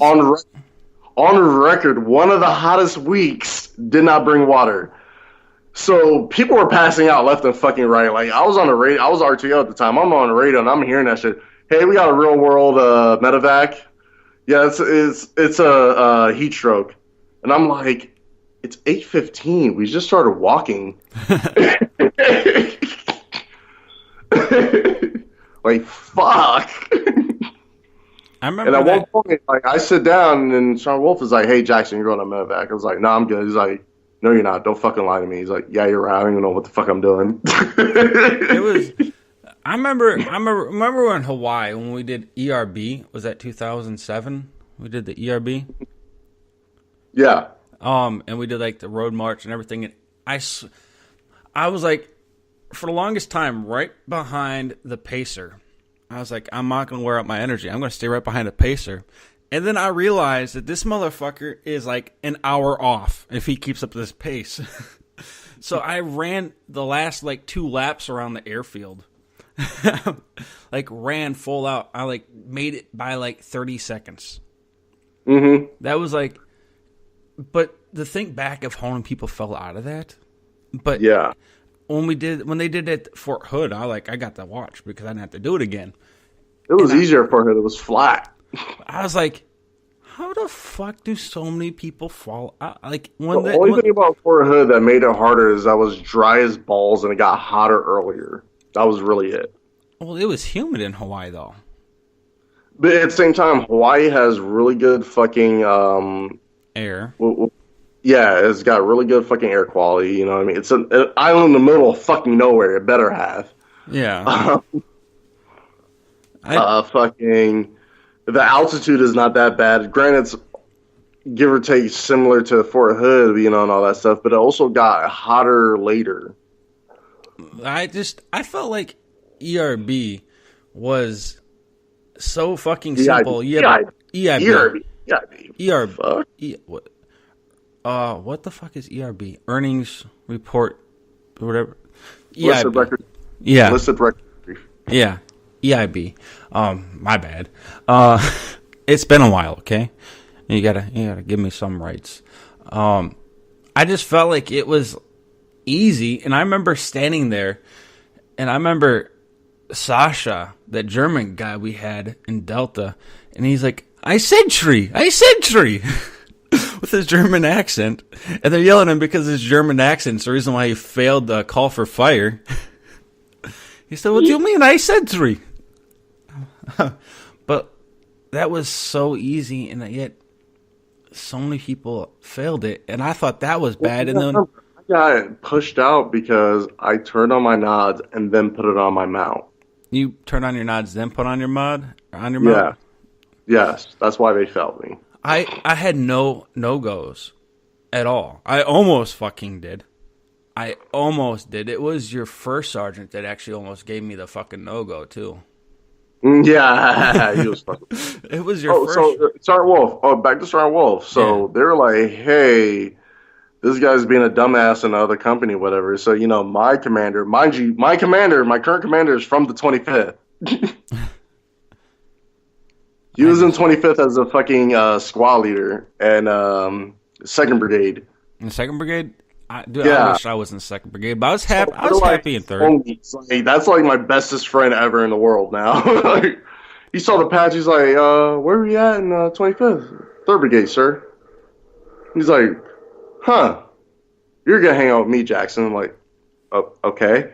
Speaker 2: On record, one of the hottest weeks did not bring water. So people were passing out left and fucking right. Like, I was on the radio, I was RTO at the time. I'm on the radio and I'm hearing that shit. Hey, we got a real world medevac. Yeah, it's a heat stroke. And I'm like, it's 8:15. We just started walking. Like, fuck.
Speaker 1: I remember
Speaker 2: And at
Speaker 1: that.
Speaker 2: one point, like, I sit down and Sean Wolf is like, hey, Jackson, you're going on medevac. I was like, no, I'm good. He's like, no, you're not. Don't fucking lie to me. He's like, yeah, you're right. I don't even know what the fuck I'm doing.
Speaker 1: It was. I remember in Hawaii when we did ERB. Was that 2007? We did the ERB.
Speaker 2: Yeah.
Speaker 1: And we did like the road march and everything. And I was like, for the longest time, right behind the pacer. I was like, I'm not going to wear out my energy. I'm going to stay right behind the pacer. And then I realized that this motherfucker is like an hour off if he keeps up this pace. So I ran the last like 2 laps around the airfield. Like ran full out. I like made it by like 30 seconds.
Speaker 2: Mm-hmm.
Speaker 1: That was like, but to think back of how many people fell out of that. But
Speaker 2: Yeah.
Speaker 1: when they did it at Fort Hood, I got to watch because I didn't have to do it again.
Speaker 2: It was easier for her. It was flat.
Speaker 1: I was like, how the fuck do so many people fall out? Like
Speaker 2: The only thing about Fort Hood that made it harder is I was dry as balls and it got hotter earlier. That was really it.
Speaker 1: Well, it was humid in Hawaii though.
Speaker 2: But at the same time, Hawaii has really good fucking
Speaker 1: Air.
Speaker 2: yeah, it's got really good fucking air quality. You know what I mean? It's an island in the middle of fucking nowhere. It better have.
Speaker 1: Yeah.
Speaker 2: Fucking the altitude is not that bad. Granted, it's give or take similar to Fort Hood, you know, and all that stuff. But it also got hotter later.
Speaker 1: I felt like ERB was so fucking simple. EIB. What the fuck is ERB? Earnings report, or whatever.
Speaker 2: Listed record.
Speaker 1: Yeah.
Speaker 2: Listed record.
Speaker 1: Yeah. EIB. My bad. It's been a while. Okay, you gotta give me some rights. I just felt like it was easy, and I remember standing there, and I remember Sasha, that German guy we had in Delta, and he's like, I said tree, with his German accent, and they're yelling at him because his German accent's the reason why he failed the call for fire. He said, what do you mean? I said tree. But that was so easy, and yet so many people failed it, and I thought that was bad. And then
Speaker 2: I got pushed out because I turned on my nods and then put it on my mount.
Speaker 1: you turn on your nods, then put on your mount?
Speaker 2: Yeah. Yes, that's why they failed me.
Speaker 1: I had no goes at all. I almost fucking did. I almost did. It was your first sergeant that actually almost gave me the fucking no-go, too.
Speaker 2: Yeah, he was fucking.
Speaker 1: It was your first.
Speaker 2: So Sergeant Wolf. Oh, back to Sergeant Wolf. So they were like, "Hey, this guy's being a dumbass in the other company, whatever." So you know, my commander, mind you, my current commander is from the 25th. He was in 25th as a fucking squad leader and 2nd Brigade.
Speaker 1: In the 2nd Brigade? I
Speaker 2: Yeah.
Speaker 1: wish I was in the 2nd Brigade, but I was happy. I was happy in 3rd.
Speaker 2: Like, that's like my bestest friend ever in the world now. Like, he saw the patch. He's like, "Where are we at in 25th? 3rd Brigade, sir." He's like, "Huh? You're gonna hang out with me, Jackson." I'm like, "Oh, okay."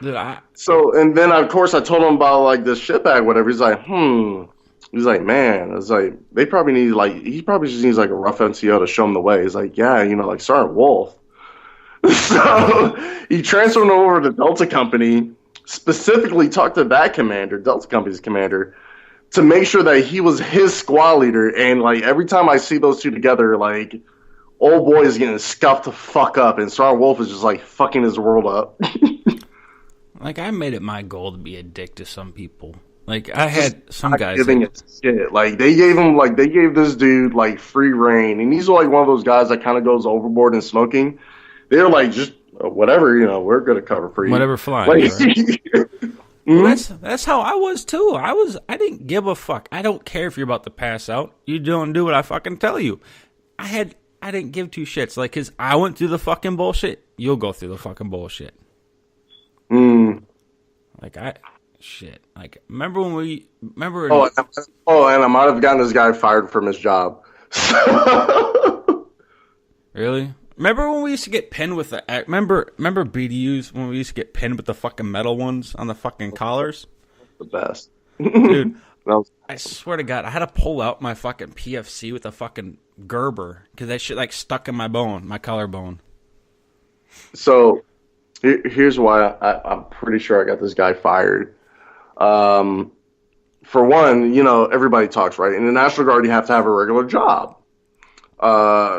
Speaker 1: Dude,
Speaker 2: So, and then of course I told him about like this shitbag, whatever. He's like, He's like, man, it's like they probably need he probably just needs like a rough NCO to show him the way. He's like, yeah, you know, like Sergeant Wolf. So he transferred him over to Delta Company, specifically talked to that commander, Delta Company's commander, to make sure that he was his squad leader. And like every time I see those two together, like old boy is getting scuffed the fuck up, and Sergeant Wolf is just like fucking his world up.
Speaker 1: like, I made it my goal to be a dick to some people. Like, I had some guys
Speaker 2: giving it shit. Like they gave this dude like free reign, and he's like one of those guys that kind of goes overboard in smoking. They're like, just whatever, you know, we're gonna cover for you.
Speaker 1: Whatever flies.
Speaker 2: Like,
Speaker 1: well, that's how I was too. I didn't give a fuck. I don't care if you're about to pass out. You don't do what I fucking tell you. I didn't give two shits. Like, cause I went through the fucking bullshit. You'll go through the fucking bullshit. Like shit. Like, remember when we remember?
Speaker 2: And I might have gotten this guy fired from his job.
Speaker 1: Really? Remember when we used to get pinned with the? Remember BDUs when we used to get pinned with the fucking metal ones on the fucking collars?
Speaker 2: The best,
Speaker 1: dude. I swear to God, I had to pull out my fucking PFC with a fucking Gerber because that shit like stuck in my bone, my collarbone.
Speaker 2: So here's why I'm pretty sure I got this guy fired. For one, you know, everybody talks, right? In the National Guard, you have to have a regular job.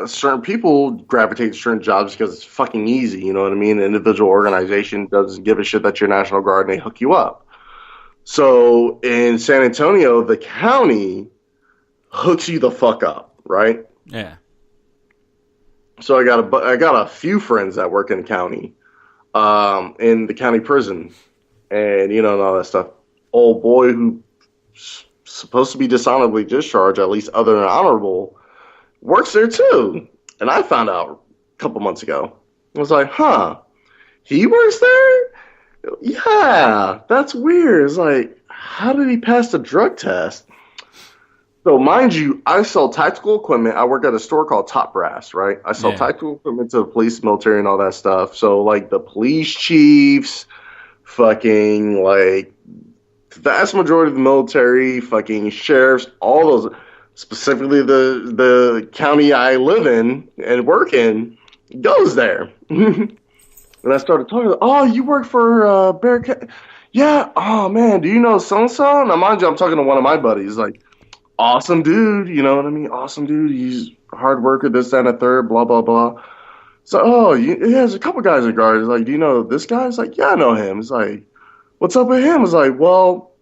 Speaker 2: Certain people gravitate to certain jobs because it's fucking easy, you know what I mean? An individual organization doesn't give a shit that you're National Guard and they hook you up. So in San Antonio, the county hooks you the fuck up, right?
Speaker 1: Yeah.
Speaker 2: So I got a few friends that work in the county, in the county prison, and and all that stuff. Old boy who's supposed to be dishonorably discharged, at least other than honorable, works there too. And I found out a couple months ago. I was like, huh, he works there? Yeah, that's weird. It's like, how did he pass the drug test? So, mind you, I sell tactical equipment. I work at a store called Top Brass, right? I sell
Speaker 1: Yeah.
Speaker 2: tactical equipment to the police, military, and all that stuff. So, like, the police chiefs, fucking, like, the vast majority of the military, fucking sheriffs, all those, specifically the county I live in and work in, goes there. And I started talking, oh, you work for Bearcat? Yeah, oh man, do you know so and so? Now, mind you, I'm talking to one of my buddies, like, awesome dude, you know what I mean? Awesome dude, he's a hard worker, this, that, and a third, blah, blah, blah. So, oh, yeah, there's a couple guys in guard. He's like, do you know this guy? He's like, yeah, I know him. He's like, what's up with him? He's like, well,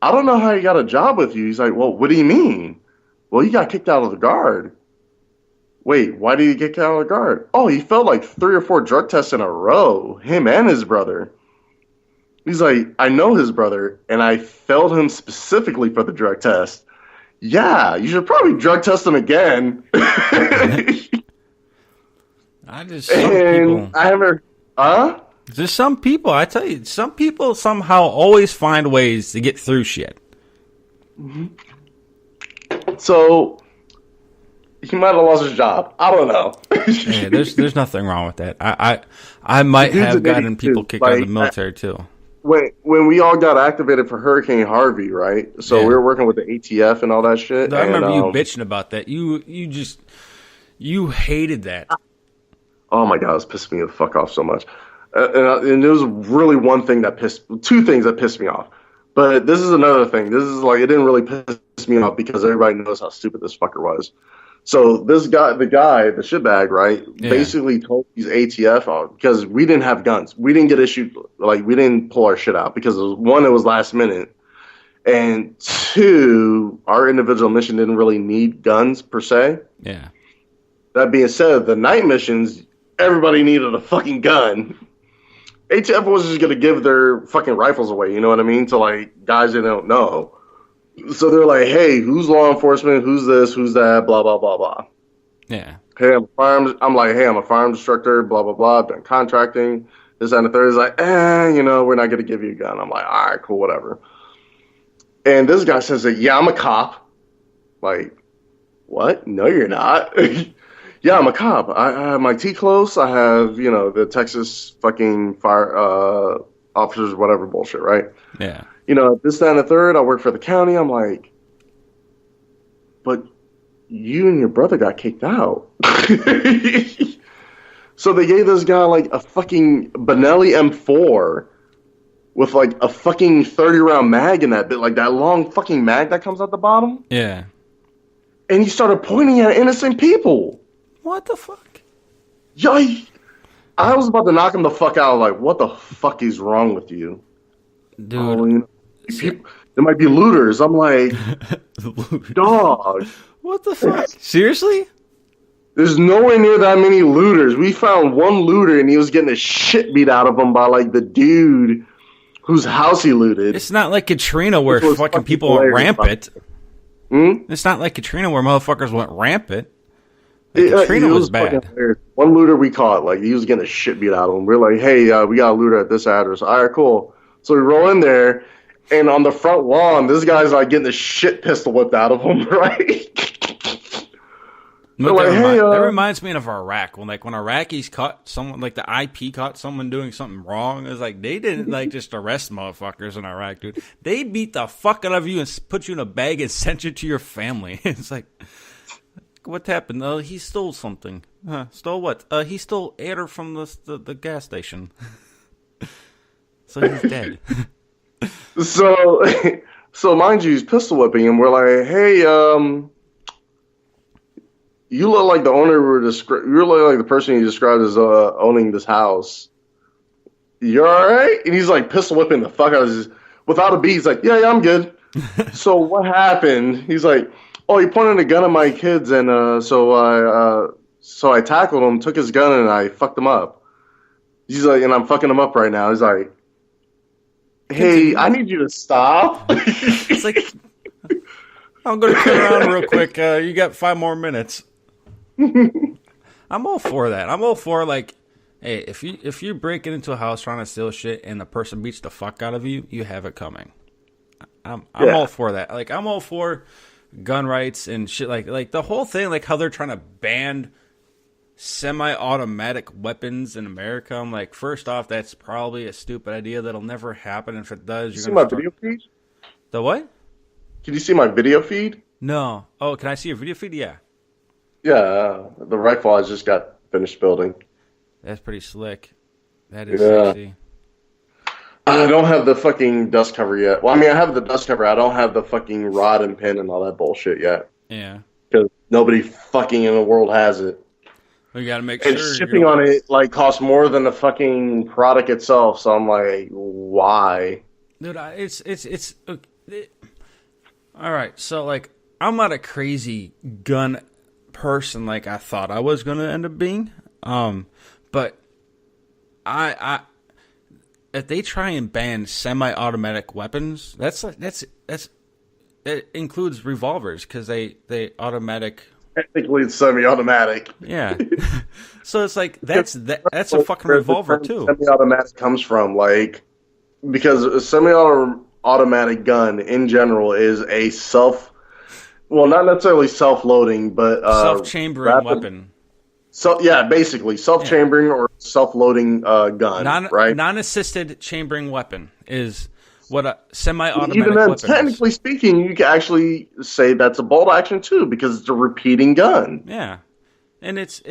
Speaker 2: I don't know how he got a job with you. He's like, well, what do you mean? Well, he got kicked out of the guard. Wait, why did he get kicked out of the guard? Oh, he failed like 3 or 4 drug tests in a row, him and his brother. He's like, I know his brother, and I failed him specifically for the drug test. Yeah, you should probably drug test him again.
Speaker 1: I just some
Speaker 2: And
Speaker 1: people.
Speaker 2: I haven't, huh?
Speaker 1: There's some people. I tell you, some people somehow always find ways to get through shit.
Speaker 2: So he might have lost his job. I don't know.
Speaker 1: Yeah, there's nothing wrong with that. I might
Speaker 2: Dude's
Speaker 1: have
Speaker 2: an
Speaker 1: gotten
Speaker 2: idiot,
Speaker 1: people
Speaker 2: too.
Speaker 1: kicked out of the
Speaker 2: Like,
Speaker 1: military too.
Speaker 2: when we all got activated for Hurricane Harvey, right? So
Speaker 1: Yeah.
Speaker 2: we were working with the ATF and all that shit.
Speaker 1: I remember you
Speaker 2: and,
Speaker 1: bitching about that. You hated that.
Speaker 2: oh my god, it's pissing me the fuck off so much. And there was really two things that pissed me off. But this is another thing. This is like, it didn't really piss me off because everybody knows how stupid this fucker was. So the shitbag, right,
Speaker 1: Yeah.
Speaker 2: basically told these ATF because we didn't have guns. We didn't get issued, like, we didn't pull our shit out because, one, it was last minute. And two, our individual mission didn't really need guns per se.
Speaker 1: Yeah.
Speaker 2: That being said, the night missions, everybody needed a fucking gun. ATF was just gonna give their fucking rifles away, you know what I mean, to like guys they don't know. So they're like, hey, who's law enforcement? Who's this? Who's that? Blah blah blah blah.
Speaker 1: Yeah.
Speaker 2: Hey, I'm a firearms instructor. Blah blah blah. I've done contracting. This and the third is like, we're not gonna give you a gun. I'm like, all right, cool, whatever. And this guy says that, yeah, I'm a cop. Like, what? No, you're not. Yeah, I'm a cop. I have my T close. I have, the Texas fucking fire officers, whatever bullshit, right?
Speaker 1: Yeah.
Speaker 2: This, that, and the third. I work for the county. I'm like, but you and your brother got kicked out. So they gave this guy like a fucking Benelli M4 with like a fucking 30-round mag in that bit, like that long fucking mag that comes out the bottom.
Speaker 1: Yeah.
Speaker 2: And he started pointing at innocent people.
Speaker 1: What the fuck?
Speaker 2: Yo, I was about to knock him the fuck out. Like, what the fuck is wrong with you?
Speaker 1: Dude.
Speaker 2: Oh, there might be looters. I'm like, dog.
Speaker 1: What the fuck? Seriously?
Speaker 2: There's nowhere near that many looters. We found one looter, and he was getting the shit beat out of him by like the dude whose house he looted.
Speaker 1: It's not like Katrina where
Speaker 2: Which was
Speaker 1: fucking
Speaker 2: fucking
Speaker 1: people went
Speaker 2: hilarious.
Speaker 1: rampant.
Speaker 2: Hmm?
Speaker 1: It's not like Katrina where motherfuckers went rampant. Like, Katrina
Speaker 2: It
Speaker 1: was
Speaker 2: fucking
Speaker 1: bad.
Speaker 2: hilarious. One looter we caught, like he was getting the shit beat out of him. We're like, hey, we got a looter at this address. All right, cool. So we roll in there, and on the front lawn, this guy's like getting the shit pistol whipped out of him, right?
Speaker 1: Look,
Speaker 2: like, hey,
Speaker 1: that reminds me of Iraq when Iraqis caught someone, like the IP caught someone doing something wrong. It's like they didn't like just arrest motherfuckers in Iraq, dude. They beat the fuck out of you and put you in a bag and sent you to your family. It's like, what happened? He stole something. Stole what? He stole air from the gas station. So he's dead.
Speaker 2: So mind you, he's pistol whipping him. We're like, hey, you look like the owner you look like the person you described as owning this house. You all right? And he's like pistol whipping the fuck out of his, without a beat. He's like, yeah, I'm good. So what happened? He's like, oh, he pointed a gun at my kids, and so So I tackled him, took his gun, and I fucked him up. He's like, and I'm fucking him up right now. He's like, hey,
Speaker 1: Continue.
Speaker 2: I need you to stop.
Speaker 1: It's like, I'm going to turn around real quick. You got 5 more minutes. I'm all for that. I'm all for, like, hey, if you're breaking into a house trying to steal shit and the person beats the fuck out of you, you have it coming. I'm all for that. Like, I'm all for gun rights and shit, like the whole thing, like how they're trying to ban semi-automatic weapons in America. I'm like, first off, that's probably a stupid idea that'll never happen. And if it does,
Speaker 2: You
Speaker 1: you're
Speaker 2: see
Speaker 1: gonna
Speaker 2: my
Speaker 1: start...
Speaker 2: video feed?
Speaker 1: The what?
Speaker 2: Can you see my video feed?
Speaker 1: No. Oh, can I see your video feed? Yeah,
Speaker 2: Yeah, the rifle I just got finished building.
Speaker 1: that's pretty slick. That is
Speaker 2: Yeah.
Speaker 1: sexy.
Speaker 2: I don't have the fucking dust cover yet. Well, I mean, I have the dust cover. I don't have the fucking rod and pin and all that bullshit yet.
Speaker 1: Yeah,
Speaker 2: Because nobody fucking in the world has it.
Speaker 1: we got to make
Speaker 2: And
Speaker 1: sure
Speaker 2: shipping on it, like, costs more than the fucking product itself. So I'm like, why?
Speaker 1: dude. All right. So, like, I'm not a crazy gun person like I thought I was gonna end up being. But I if they try and ban semi-automatic weapons, that includes revolvers because they automatic.
Speaker 2: Technically, it's semi-automatic.
Speaker 1: Yeah. So it's like that's a fucking revolver too.
Speaker 2: Semi-automatic comes from, like, because a semi-automatic gun in general is a well, not necessarily self-loading, but
Speaker 1: Self-chambering weapon.
Speaker 2: So yeah, basically self-chambering or self-loading gun, right?
Speaker 1: Non-assisted chambering weapon is what a semi-automatic
Speaker 2: Even then,
Speaker 1: weapon
Speaker 2: technically speaking, you can actually say that's a bolt action too, because it's a repeating gun.
Speaker 1: Yeah, and it's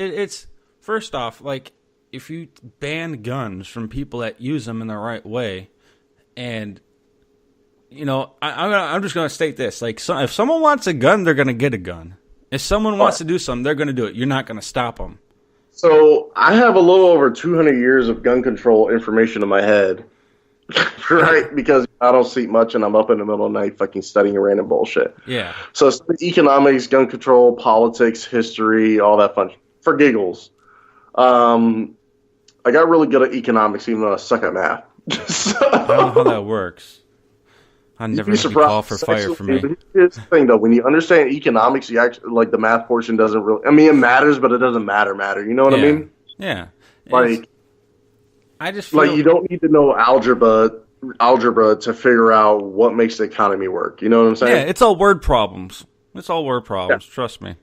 Speaker 1: first off, like, if you ban guns from people that use them in the right way, and I'm just gonna state this: like, if someone wants a gun, they're gonna get a gun. If someone wants to do something, they're gonna do it. You're not gonna stop them.
Speaker 2: So I have a little over 200 years of gun control information in my head, right? Because I don't sleep much and I'm up in the middle of the night fucking studying random bullshit.
Speaker 1: Yeah.
Speaker 2: So it's economics, gun control, politics, history, all that fun for giggles. I got really good at economics, even though I suck at math. So,
Speaker 1: I don't know how that works. I never had to call for fire for me.
Speaker 2: Here's the thing, though. When you understand economics, you actually, like, the math portion doesn't really... I mean, it matters, but it doesn't matter. You know what I mean?
Speaker 1: Yeah.
Speaker 2: Like,
Speaker 1: I just feel...
Speaker 2: like, you don't need to know algebra to figure out what makes the economy work. You know what I'm saying?
Speaker 1: Yeah, it's all word problems. Yeah. Trust me.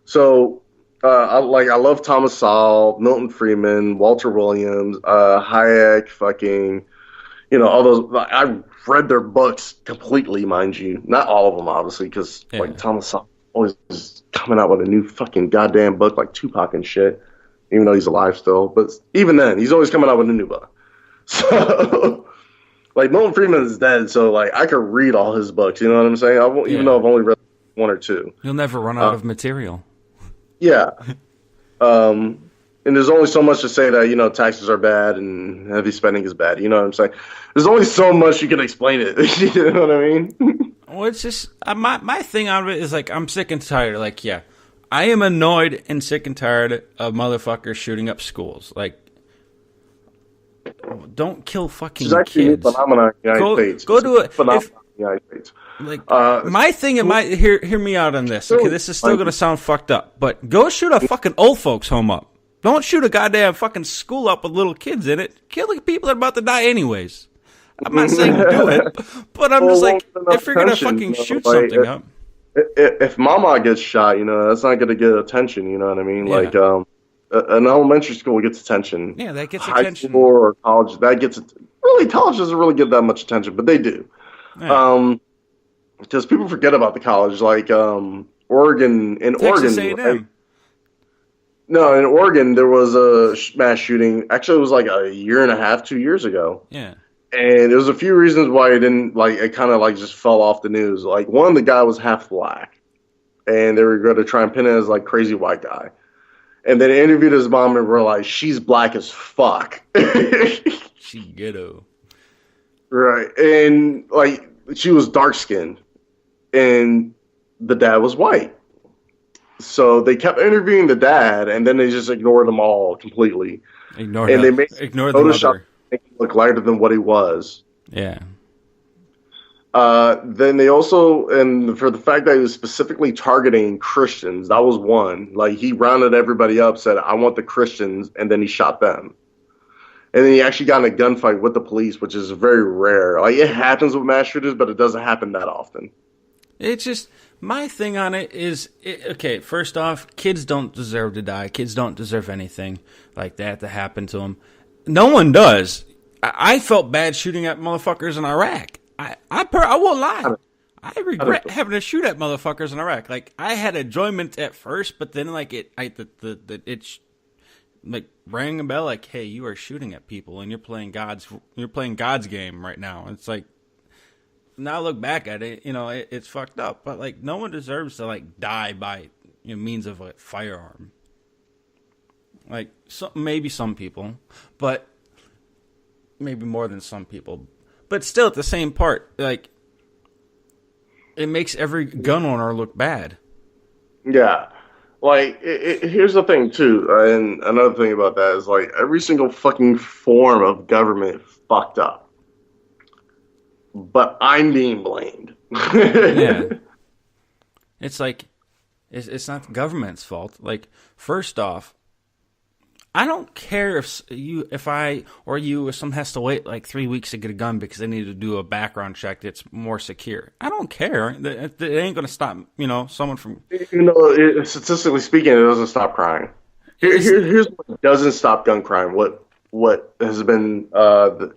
Speaker 2: So, I love Thomas Sowell, Milton Friedman, Walter Williams, Hayek, fucking... all those... I've read their books completely, mind you. Not all of them, obviously, because, like, Thomas Sowell always is coming out with a new fucking goddamn book, like Tupac and shit, even though he's alive still. But even then, he's always coming out with a new book. So, like, Milton Friedman is dead, so, like, I could read all his books, you know what I'm saying? Even though I've only read one or two.
Speaker 1: You'll never run out of material.
Speaker 2: Yeah. And there's only so much to say that, taxes are bad and heavy spending is bad. You know what I'm saying? There's only so much you can explain it. You know what I mean?
Speaker 1: Well, it's just, my thing out of it is, like, I'm sick and tired. Like, yeah, I am annoyed and sick and tired of motherfuckers shooting up schools. Like, don't kill fucking
Speaker 2: It's actually
Speaker 1: kids.
Speaker 2: a phenomenon in the United States.
Speaker 1: Go to it.
Speaker 2: Phenomenon in the United States.
Speaker 1: Like, my thing, hear me out on this. Okay, this is still going to sound fucked up, but go shoot a fucking old folks home up. Don't shoot a goddamn fucking school up with little kids in it. Kill the people that are about to die anyways. I'm not saying do it, but I'm just like, if you're going to fucking shoot something up.
Speaker 2: If mama gets shot, that's not going to get attention, you know what I mean?
Speaker 1: Yeah.
Speaker 2: Like, an elementary school gets attention.
Speaker 1: Yeah, that gets
Speaker 2: High
Speaker 1: attention.
Speaker 2: school or college, that gets... Really, college doesn't really get that much attention, but they do.
Speaker 1: Yeah.
Speaker 2: Because people forget about the college. Like, Oregon... In
Speaker 1: Texas
Speaker 2: Oregon...
Speaker 1: A&M.
Speaker 2: Right? No, in Oregon, there was a mass shooting. Actually, it was like a year and a half, 2 years ago.
Speaker 1: Yeah.
Speaker 2: And there was a few reasons why it kind of just fell off the news. Like, one, the guy was half black. And they were going to try and pin it as, like, crazy white guy. And then they interviewed his mom and realized she's black as fuck.
Speaker 1: She ghetto.
Speaker 2: Right. And, like, she was dark-skinned. And the dad was white. So they kept interviewing the dad, and then they just ignored them all completely.
Speaker 1: Ignore
Speaker 2: And they made
Speaker 1: the mother.
Speaker 2: make him look lighter than what he was.
Speaker 1: Yeah.
Speaker 2: Then they also, and for the fact that he was specifically targeting Christians, that was one. Like, he rounded everybody up, said, I want the Christians, and then he shot them. And then he actually got in a gunfight with the police, which is very rare. Like, it happens with mass shooters, but it doesn't happen that often.
Speaker 1: It's just, my thing on it is, okay, first off, kids don't deserve to die. Kids don't deserve anything like that to happen to them. No one does. I felt bad shooting at motherfuckers in Iraq. I won't lie. I regret having to shoot at motherfuckers in Iraq. Like, I had enjoyment at first, but then like it like rang a bell. Like, hey, you are shooting at people, and you're playing God's game right now. It's like, now I look back at it, it's fucked up. But like, no one deserves to like die by means of a firearm. Like, maybe some people, but maybe more than some people. But still, at the same part, like, it makes every gun owner look bad.
Speaker 2: Yeah. Like, here's the thing, too. And another thing about that is, like, every single fucking form of government fucked up. But I'm being blamed.
Speaker 1: Yeah. It's like, it's not the government's fault. Like, first off, I don't care if someone has to wait like 3 weeks to get a gun because they need to do a background check that's more secure. I don't care. It ain't going to stop, someone from...
Speaker 2: Statistically speaking, it doesn't stop crime. Here's what doesn't stop gun crime. What has been... the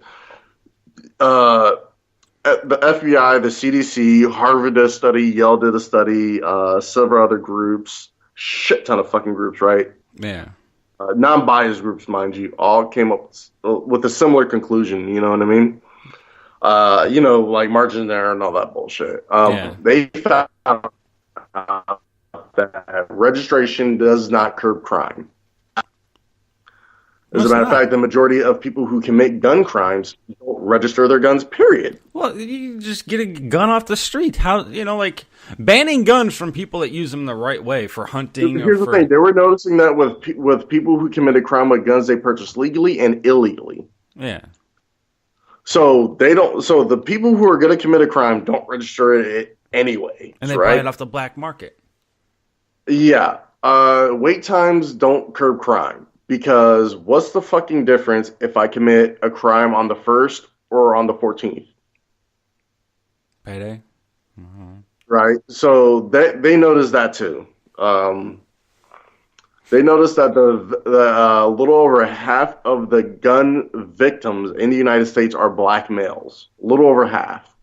Speaker 2: FBI, the CDC, Harvard did a study, Yale did a study, several other groups, shit ton of fucking groups, right?
Speaker 1: Yeah.
Speaker 2: Non-biased groups, mind you, all came up with a similar conclusion. You know what I mean? Like margin error and all that bullshit. They found that registration does not curb crime. As a matter of fact, the majority of people who commit gun crimes don't register their guns, period.
Speaker 1: Well, you just get a gun off the street. How, like, banning guns from people that use them the right way for hunting.
Speaker 2: Here's the thing. They were noticing that with people who committed crime with guns they purchased legally and illegally.
Speaker 1: Yeah.
Speaker 2: So the people who are going to commit a crime don't register it anyway.
Speaker 1: And they buy it off the black market.
Speaker 2: Yeah. Wait times don't curb crime. Because what's the fucking difference if I commit a crime on the 1st or on the 14th?
Speaker 1: Payday? Mm-hmm.
Speaker 2: Right? So they noticed that too. They noticed that the little over half of the gun victims in the United States are black males. A little over half.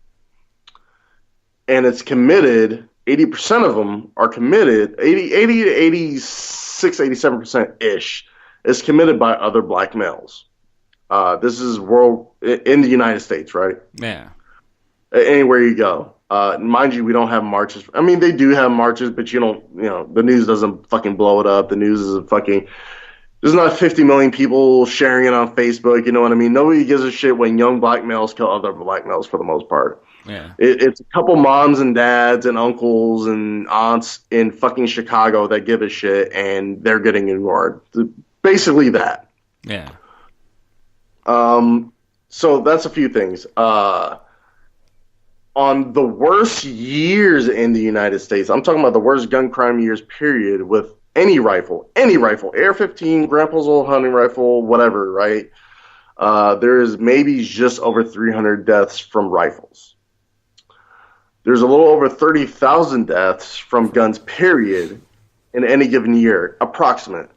Speaker 2: And it's committed, 80% of them are committed, 80 to 86, 87%-ish. Is committed by other black males. This is in the United States, right?
Speaker 1: Yeah.
Speaker 2: Anywhere you go. Mind you, we don't have marches. I mean, they do have marches, but the news doesn't fucking blow it up. The news is there's not 50 million people sharing it on Facebook. You know what I mean? Nobody gives a shit when young black males kill other black males for the most part.
Speaker 1: Yeah.
Speaker 2: It's a couple moms and dads and uncles and aunts in fucking Chicago that give a shit, and they're getting ignored. Basically that.
Speaker 1: Yeah.
Speaker 2: So that's a few things. On the worst years in the United States, I'm talking about the worst gun crime years, period, with any rifle, AR-15, Grandpa's old hunting rifle, whatever, right? There is maybe just over 300 deaths from rifles. There's a little over 30,000 deaths from guns, period, in any given year, approximate.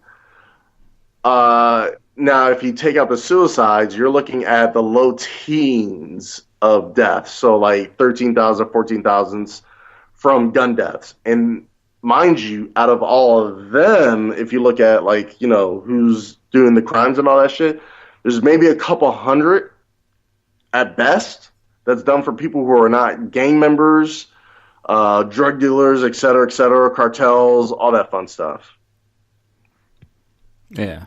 Speaker 2: Now, if you take out the suicides, you're looking at the low teens of deaths. So like 13,000, 14,000 from gun deaths. And mind you, out of all of them, if you look at who's doing the crimes and all that shit, there's maybe a couple hundred at best that's done for people who are not gang members, drug dealers, et cetera, cartels, all that fun stuff.
Speaker 1: Yeah.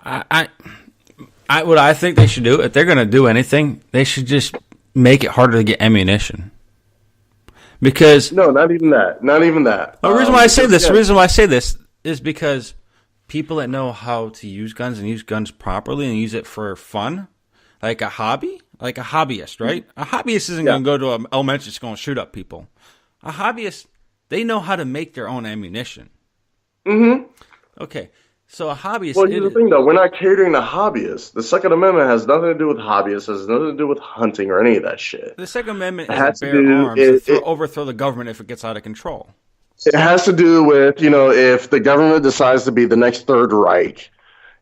Speaker 1: What I think they should do, if they're going to do anything, they should just make it harder to get ammunition. Because
Speaker 2: no, not even that. Not even that.
Speaker 1: the reason why I say this, the reason why I say this is because people that know how to use guns and use guns properly and use it for fun, like a hobby, like a hobbyist, right? A hobbyist isn't going to go to an elementary school and shoot up people. A hobbyist, they know how to make their own ammunition.
Speaker 2: Mm-hmm.
Speaker 1: Okay, so a hobbyist...
Speaker 2: Well, here's the thing, though. We're not catering to hobbyists. The Second Amendment has nothing to do with hobbyists. It has nothing to do with hunting or any of that shit.
Speaker 1: The Second Amendment is to bear arms to overthrow the government if it gets out of control.
Speaker 2: It has to do with, if the government decides to be the next Third Reich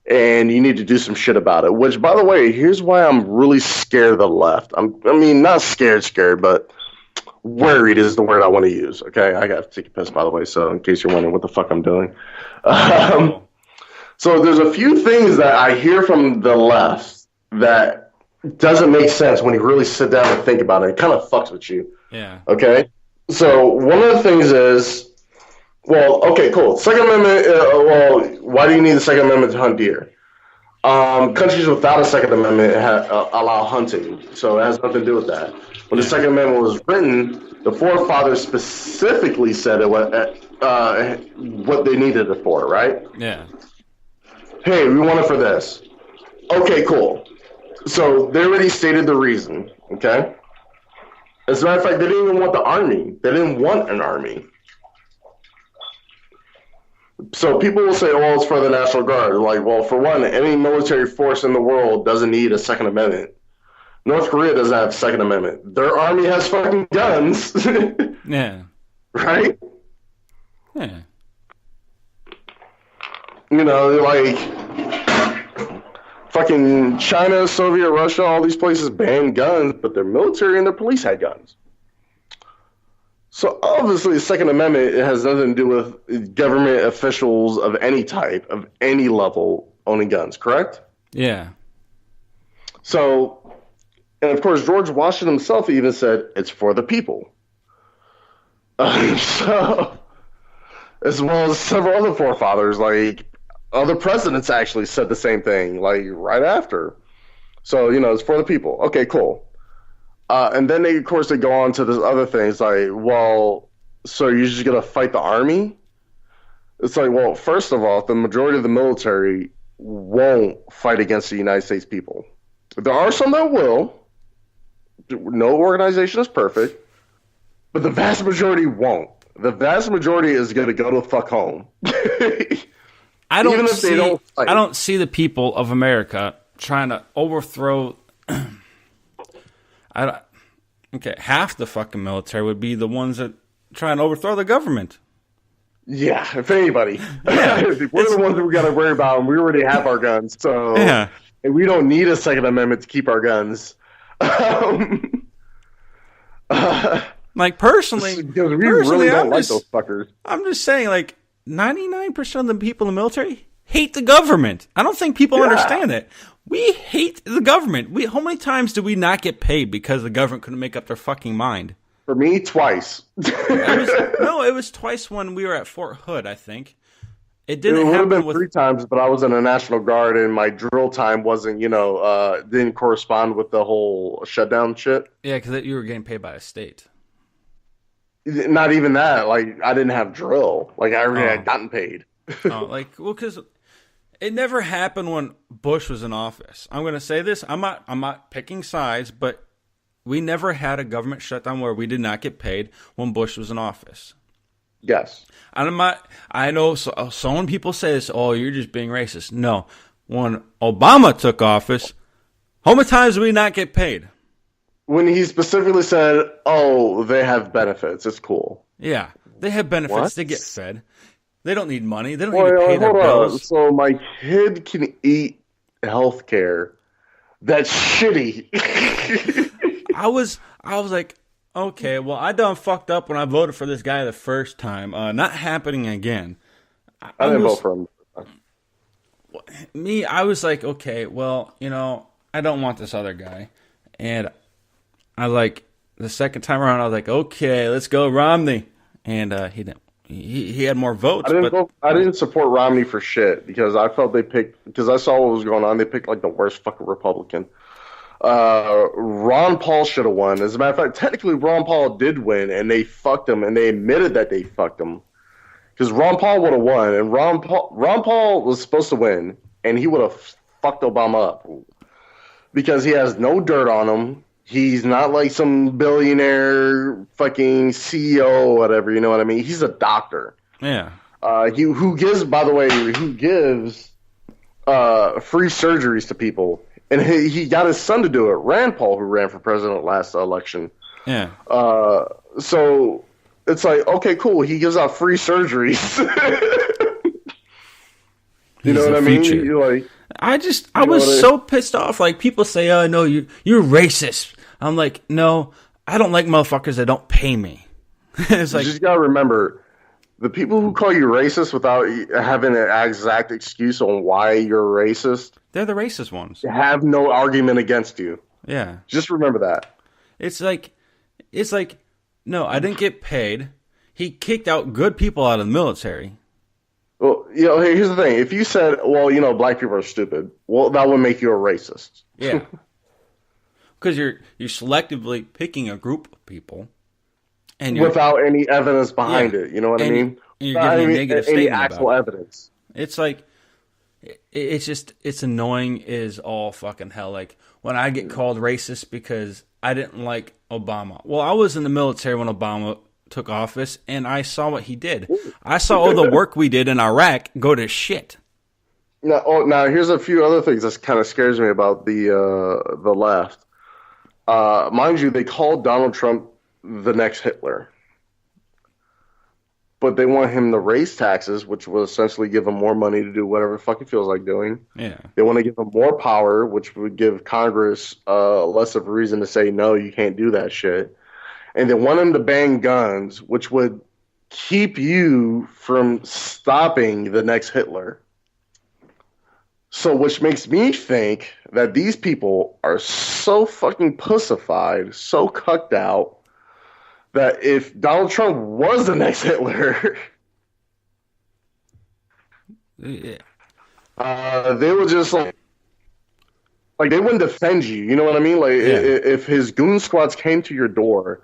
Speaker 2: and you need to do some shit about it. Which, by the way, here's why I'm really scared of the left. Not scared, but worried is the word I want to use. Okay, I got to take a piss, by the way, so in case you're wondering what the fuck I'm doing. So there's a few things that I hear from the left that doesn't make sense when you really sit down and think about it. It kind of fucks with you.
Speaker 1: Yeah.
Speaker 2: Okay? So one of the things is, well, okay, cool. Second Amendment, why do you need the Second Amendment to hunt deer? Countries without a Second Amendment allow hunting, so it has nothing to do with that. When the Second Amendment was written, the forefathers specifically said what they needed it for, right?
Speaker 1: Yeah.
Speaker 2: Hey, we want it for this. Okay, cool. So they already stated the reason, okay? As a matter of fact, they didn't even want the army. They didn't want an army. So people will say, well, it's for the National Guard. Like, well, for one, any military force in the world doesn't need a Second Amendment. North Korea doesn't have a Second Amendment. Their army has fucking guns.
Speaker 1: Yeah.
Speaker 2: Right?
Speaker 1: Yeah.
Speaker 2: Like fucking China, Soviet Russia, all these places banned guns, but their military and their police had guns. So obviously the Second Amendment, it has nothing to do with government officials of any type, of any level, owning guns, correct?
Speaker 1: Yeah.
Speaker 2: So, and of course, George Washington himself even said, it's for the people. So, as well as several other forefathers, like other presidents actually said the same thing, like right after. So, it's for the people. Okay, cool. And then they go on to this other things like, well, so you're just going to fight the army? It's like, well, first of all, the majority of the military won't fight against the United States people. There are some that will. No organization is perfect. But the vast majority won't. The vast majority is going to go to fuck home.
Speaker 1: I don't see the people of America trying to overthrow. Half the fucking military would be the ones that try and overthrow the government.
Speaker 2: Yeah, if anybody. Yeah. We're the ones that we got to worry about, and we already have our guns. So and we don't need a Second Amendment to keep our guns.
Speaker 1: Like personally,
Speaker 2: because we really don't like those fuckers.
Speaker 1: I'm just saying, like 99% of the people in the military hate the government. I don't think people understand that. We hate the government. How many times did we not get paid because the government couldn't make up their fucking mind?
Speaker 2: For me, twice.
Speaker 1: It was twice when we were at Fort Hood, I think. It would have
Speaker 2: been 3 times, but I was in the National Guard and my drill time wasn't, didn't correspond with the whole shutdown shit.
Speaker 1: Yeah, because you were getting paid by a state.
Speaker 2: Not even that. Like, I didn't have drill. Like, I already had gotten paid.
Speaker 1: Because it never happened when Bush was in office. I'm going to say this. I'm not picking sides, but we never had a government shutdown where we did not get paid when Bush was in office.
Speaker 2: Yes.
Speaker 1: I know so when people say this, oh, you're just being racist. No. When Obama took office, how many times did we not get paid?
Speaker 2: When he specifically said, oh, they have benefits. It's cool.
Speaker 1: Yeah. They have benefits. What? They get fed. They don't need money. They don't need to pay their bills.
Speaker 2: So my kid can eat health care. That's shitty.
Speaker 1: I was like, okay, well, I done fucked up when I voted for this guy the first time. Not happening again.
Speaker 2: I didn't vote for him.
Speaker 1: I was like, okay, well, I don't want this other guy. And I the second time around, I was like, okay, let's go Romney. And he didn't. He had more votes.
Speaker 2: I didn't support Romney for shit because I felt because I saw what was going on. They picked like the worst fucking Republican. Ron Paul should have won. As a matter of fact, technically Ron Paul did win, and they fucked him, and they admitted that they fucked him because Ron Paul would have won, and Ron Paul was supposed to win, and he would have fucked Obama up because he has no dirt on him. He's not like some billionaire fucking CEO or whatever. You know what I mean? He's a doctor.
Speaker 1: Yeah.
Speaker 2: Who gives free surgeries to people. And he got his son to do it, Rand Paul, who ran for president last election.
Speaker 1: Yeah.
Speaker 2: So it's like, okay, cool. He gives out free surgeries. You know what I mean? You're like,
Speaker 1: I was so pissed off. Like, people say, "Oh, no, you're racist." I'm like, no, I don't like motherfuckers that don't pay me. It's like,
Speaker 2: you just gotta remember, the people who call you racist without having an exact excuse on why you're racist,
Speaker 1: they're the racist ones.
Speaker 2: Have no argument against you.
Speaker 1: Yeah.
Speaker 2: Just remember that.
Speaker 1: It's like, no, I didn't get paid. He kicked out good people out of the military.
Speaker 2: Well, here's the thing. If you said, well, black people are stupid, well, that would make you a racist.
Speaker 1: Yeah. Because you're selectively picking a group of people. And
Speaker 2: without any evidence behind it. You know what I mean?
Speaker 1: And you're giving a negative statement
Speaker 2: any actual
Speaker 1: about
Speaker 2: evidence.
Speaker 1: It's like, it's annoying as all fucking hell. Like, when I get called racist because I didn't like Obama. Well, I was in the military when Obama took office, and I saw what he did. I saw all the work we did in Iraq go to shit.
Speaker 2: Now here's a few other things that kind of scares me about the left. Mind you, they called Donald Trump the next Hitler. But they want him to raise taxes, which will essentially give him more money to do whatever the fuck he feels like doing.
Speaker 1: Yeah.
Speaker 2: They want to give him more power, which would give Congress less of a reason to say, no, you can't do that shit. And they want him to ban guns, which would keep you from stopping the next Hitler. So, which makes me think that these people are so fucking pussified, so cucked out, that if Donald Trump was the next Hitler,
Speaker 1: Yeah.
Speaker 2: They would just like they wouldn't defend you. You know what I mean? Like if his goon squads came to your door,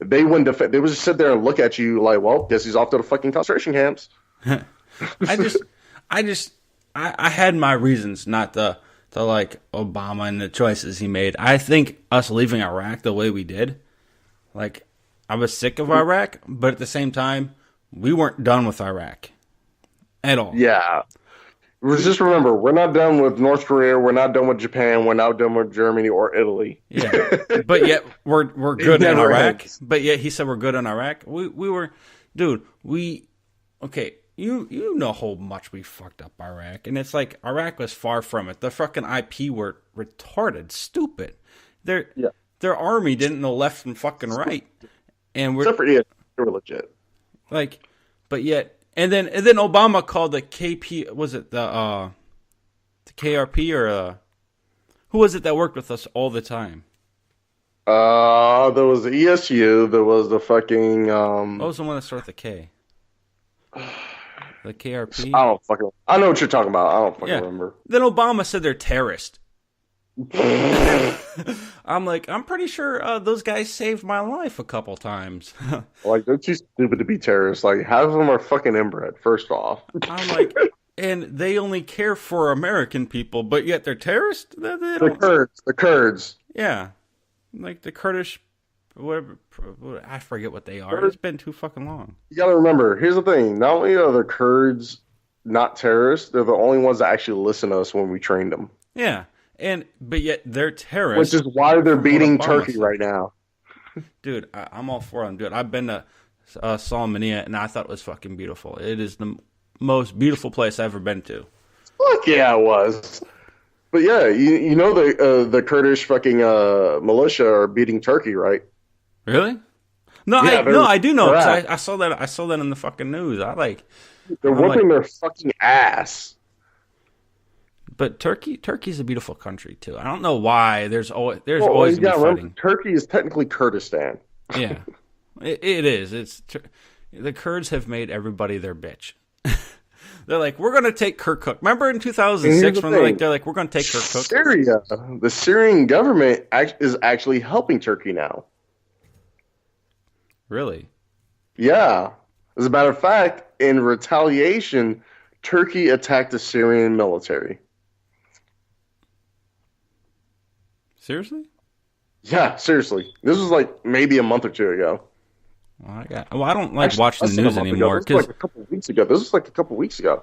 Speaker 2: they wouldn't defend. They would just sit there and look at you like, well, guess he's off to the fucking concentration camps.
Speaker 1: I had my reasons not to like Obama and the choices he made. I think us leaving Iraq the way we did, like, I was sick of Iraq, but at the same time, we weren't done with Iraq at all.
Speaker 2: Yeah. Just remember, we're not done with North Korea. We're not done with Japan. We're not done with Germany or Italy.
Speaker 1: Yeah, but yet we're good in Iraq. But yet he said we're good in Iraq. We were, dude. Okay. You know how much we fucked up Iraq, and it's like Iraq was far from it. The fucking IP were retarded, stupid. Their army didn't know left from fucking right, and
Speaker 2: except for they were legit.
Speaker 1: Like, but yet. And then Obama called the KP, was it the KRP or who was it that worked with us all the time?
Speaker 2: There was the ESU. There was the fucking.
Speaker 1: What was the one that started with the K? The KRP.
Speaker 2: I know what you're talking about. I don't fucking remember.
Speaker 1: Then Obama said they're terrorists. I'm like, I'm pretty sure those guys saved my life a couple times.
Speaker 2: Like, they're too stupid to be terrorists. Like, half of them are fucking inbred, first off.
Speaker 1: I'm like, and they only care for American people, but yet they're terrorists?
Speaker 2: The Kurds.
Speaker 1: Yeah. Like the Kurdish, whatever, I forget what they are. It's been too fucking long.
Speaker 2: You gotta remember, here's the thing. Not only are the Kurds not terrorists, they're the only ones that actually listen to us when we trained them.
Speaker 1: Yeah. But yet they're terrorists.
Speaker 2: Which is why they're beating Turkey right now.
Speaker 1: Dude, I'm all for them. Dude, I've been to Solomania, and I thought it was fucking beautiful. It is the most beautiful place I've ever been to.
Speaker 2: Fuck yeah, it was. But yeah, you know the Kurdish fucking militia are beating Turkey, right?
Speaker 1: Really? No, yeah, I do know. I saw that. I saw that in the fucking news.
Speaker 2: They're whooping their fucking ass.
Speaker 1: But Turkey's a beautiful country too. I don't know why. There's always fighting.
Speaker 2: Remember, Turkey is technically Kurdistan.
Speaker 1: Yeah, it is. The Kurds have made everybody their bitch. They're like, we're gonna take Kirkuk. Remember in
Speaker 2: And here's
Speaker 1: 2006
Speaker 2: the
Speaker 1: when
Speaker 2: thing.
Speaker 1: they're like, we're gonna take Kirkuk.
Speaker 2: Syria, the Syrian government is actually helping Turkey now.
Speaker 1: Really?
Speaker 2: Yeah. As a matter of fact, in retaliation, Turkey attacked the Syrian military.
Speaker 1: Seriously?
Speaker 2: Yeah, seriously. This was like maybe a month or two ago.
Speaker 1: Well, I don't like
Speaker 2: Actually,
Speaker 1: watch the
Speaker 2: less than a
Speaker 1: news
Speaker 2: month ago.
Speaker 1: anymore
Speaker 2: This was
Speaker 1: because
Speaker 2: like a couple of weeks ago. This was like a couple of weeks ago.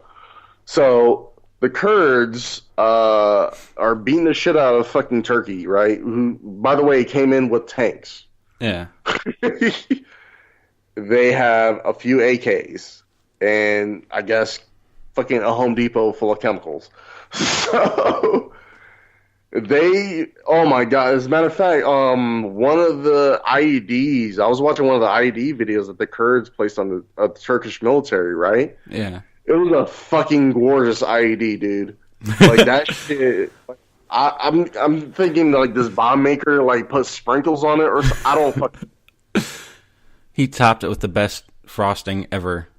Speaker 2: So the Kurds are beating the shit out of fucking Turkey, right? Who, by the way, came in with tanks.
Speaker 1: yeah,
Speaker 2: They have a few AKs and I guess fucking a Home Depot full of chemicals. So oh my god! As a matter of fact, one of the IEDs. I was watching one of the IED videos that the Kurds placed on the Turkish military. Right?
Speaker 1: yeah.
Speaker 2: It was a fucking gorgeous IED, dude. Like that shit. I'm thinking like this bomb maker like put sprinkles on it or I don't fucking.
Speaker 1: He topped it with the best frosting ever.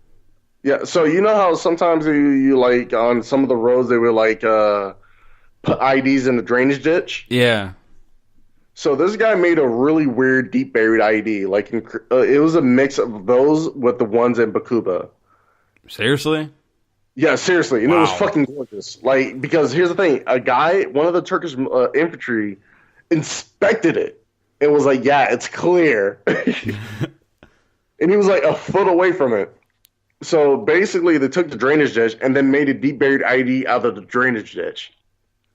Speaker 2: Yeah. So you know how sometimes you like on some of the roads they would like put IEDs in the drainage ditch.
Speaker 1: Yeah.
Speaker 2: So this guy made a really weird deep buried IED. Like it was a mix of those with the ones in Bakuba.
Speaker 1: Seriously?
Speaker 2: Yeah, seriously, and it was
Speaker 1: Wow.
Speaker 2: fucking gorgeous. Like because here's the thing: one of the Turkish infantry, inspected it and was like, "Yeah, it's clear," and he was like a foot away from it. So basically, they took the drainage ditch and then made a deep buried ID out of the drainage ditch.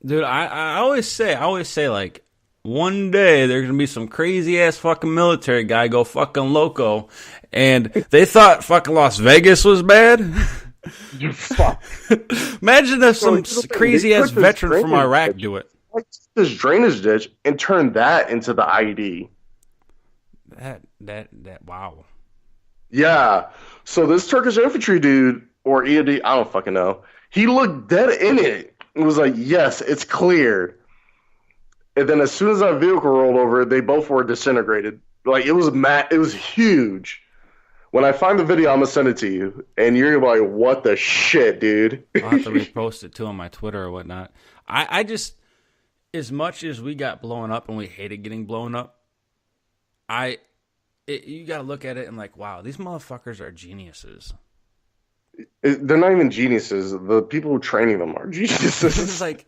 Speaker 1: Dude, I always say, like, one day there's gonna be some crazy ass fucking military guy go fucking loco, and they thought fucking Las Vegas was bad.
Speaker 2: You fuck.
Speaker 1: Imagine if some
Speaker 2: here's the thing,
Speaker 1: crazy
Speaker 2: they
Speaker 1: ass
Speaker 2: took this
Speaker 1: veteran from
Speaker 2: drainage
Speaker 1: Iraq
Speaker 2: ditch.
Speaker 1: do it.
Speaker 2: Like this drainage ditch and turned that into the ID.
Speaker 1: That wow.
Speaker 2: Yeah. So this Turkish infantry dude, or EOD, I don't fucking know. He looked dead in it and was like, yes, it's clear. And then as soon as that vehicle rolled over, they both were disintegrated. Like it was it was huge. When I find the video, I'm gonna send it to you, and you're gonna be like, "What the shit, dude?"
Speaker 1: I'll have to repost it too on my Twitter or whatnot. I just, as much as we got blown up and we hated getting blown up, you got to look at it and like, wow, these motherfuckers are geniuses.
Speaker 2: They're not even geniuses. The people who are training them are
Speaker 1: It's
Speaker 2: geniuses.
Speaker 1: like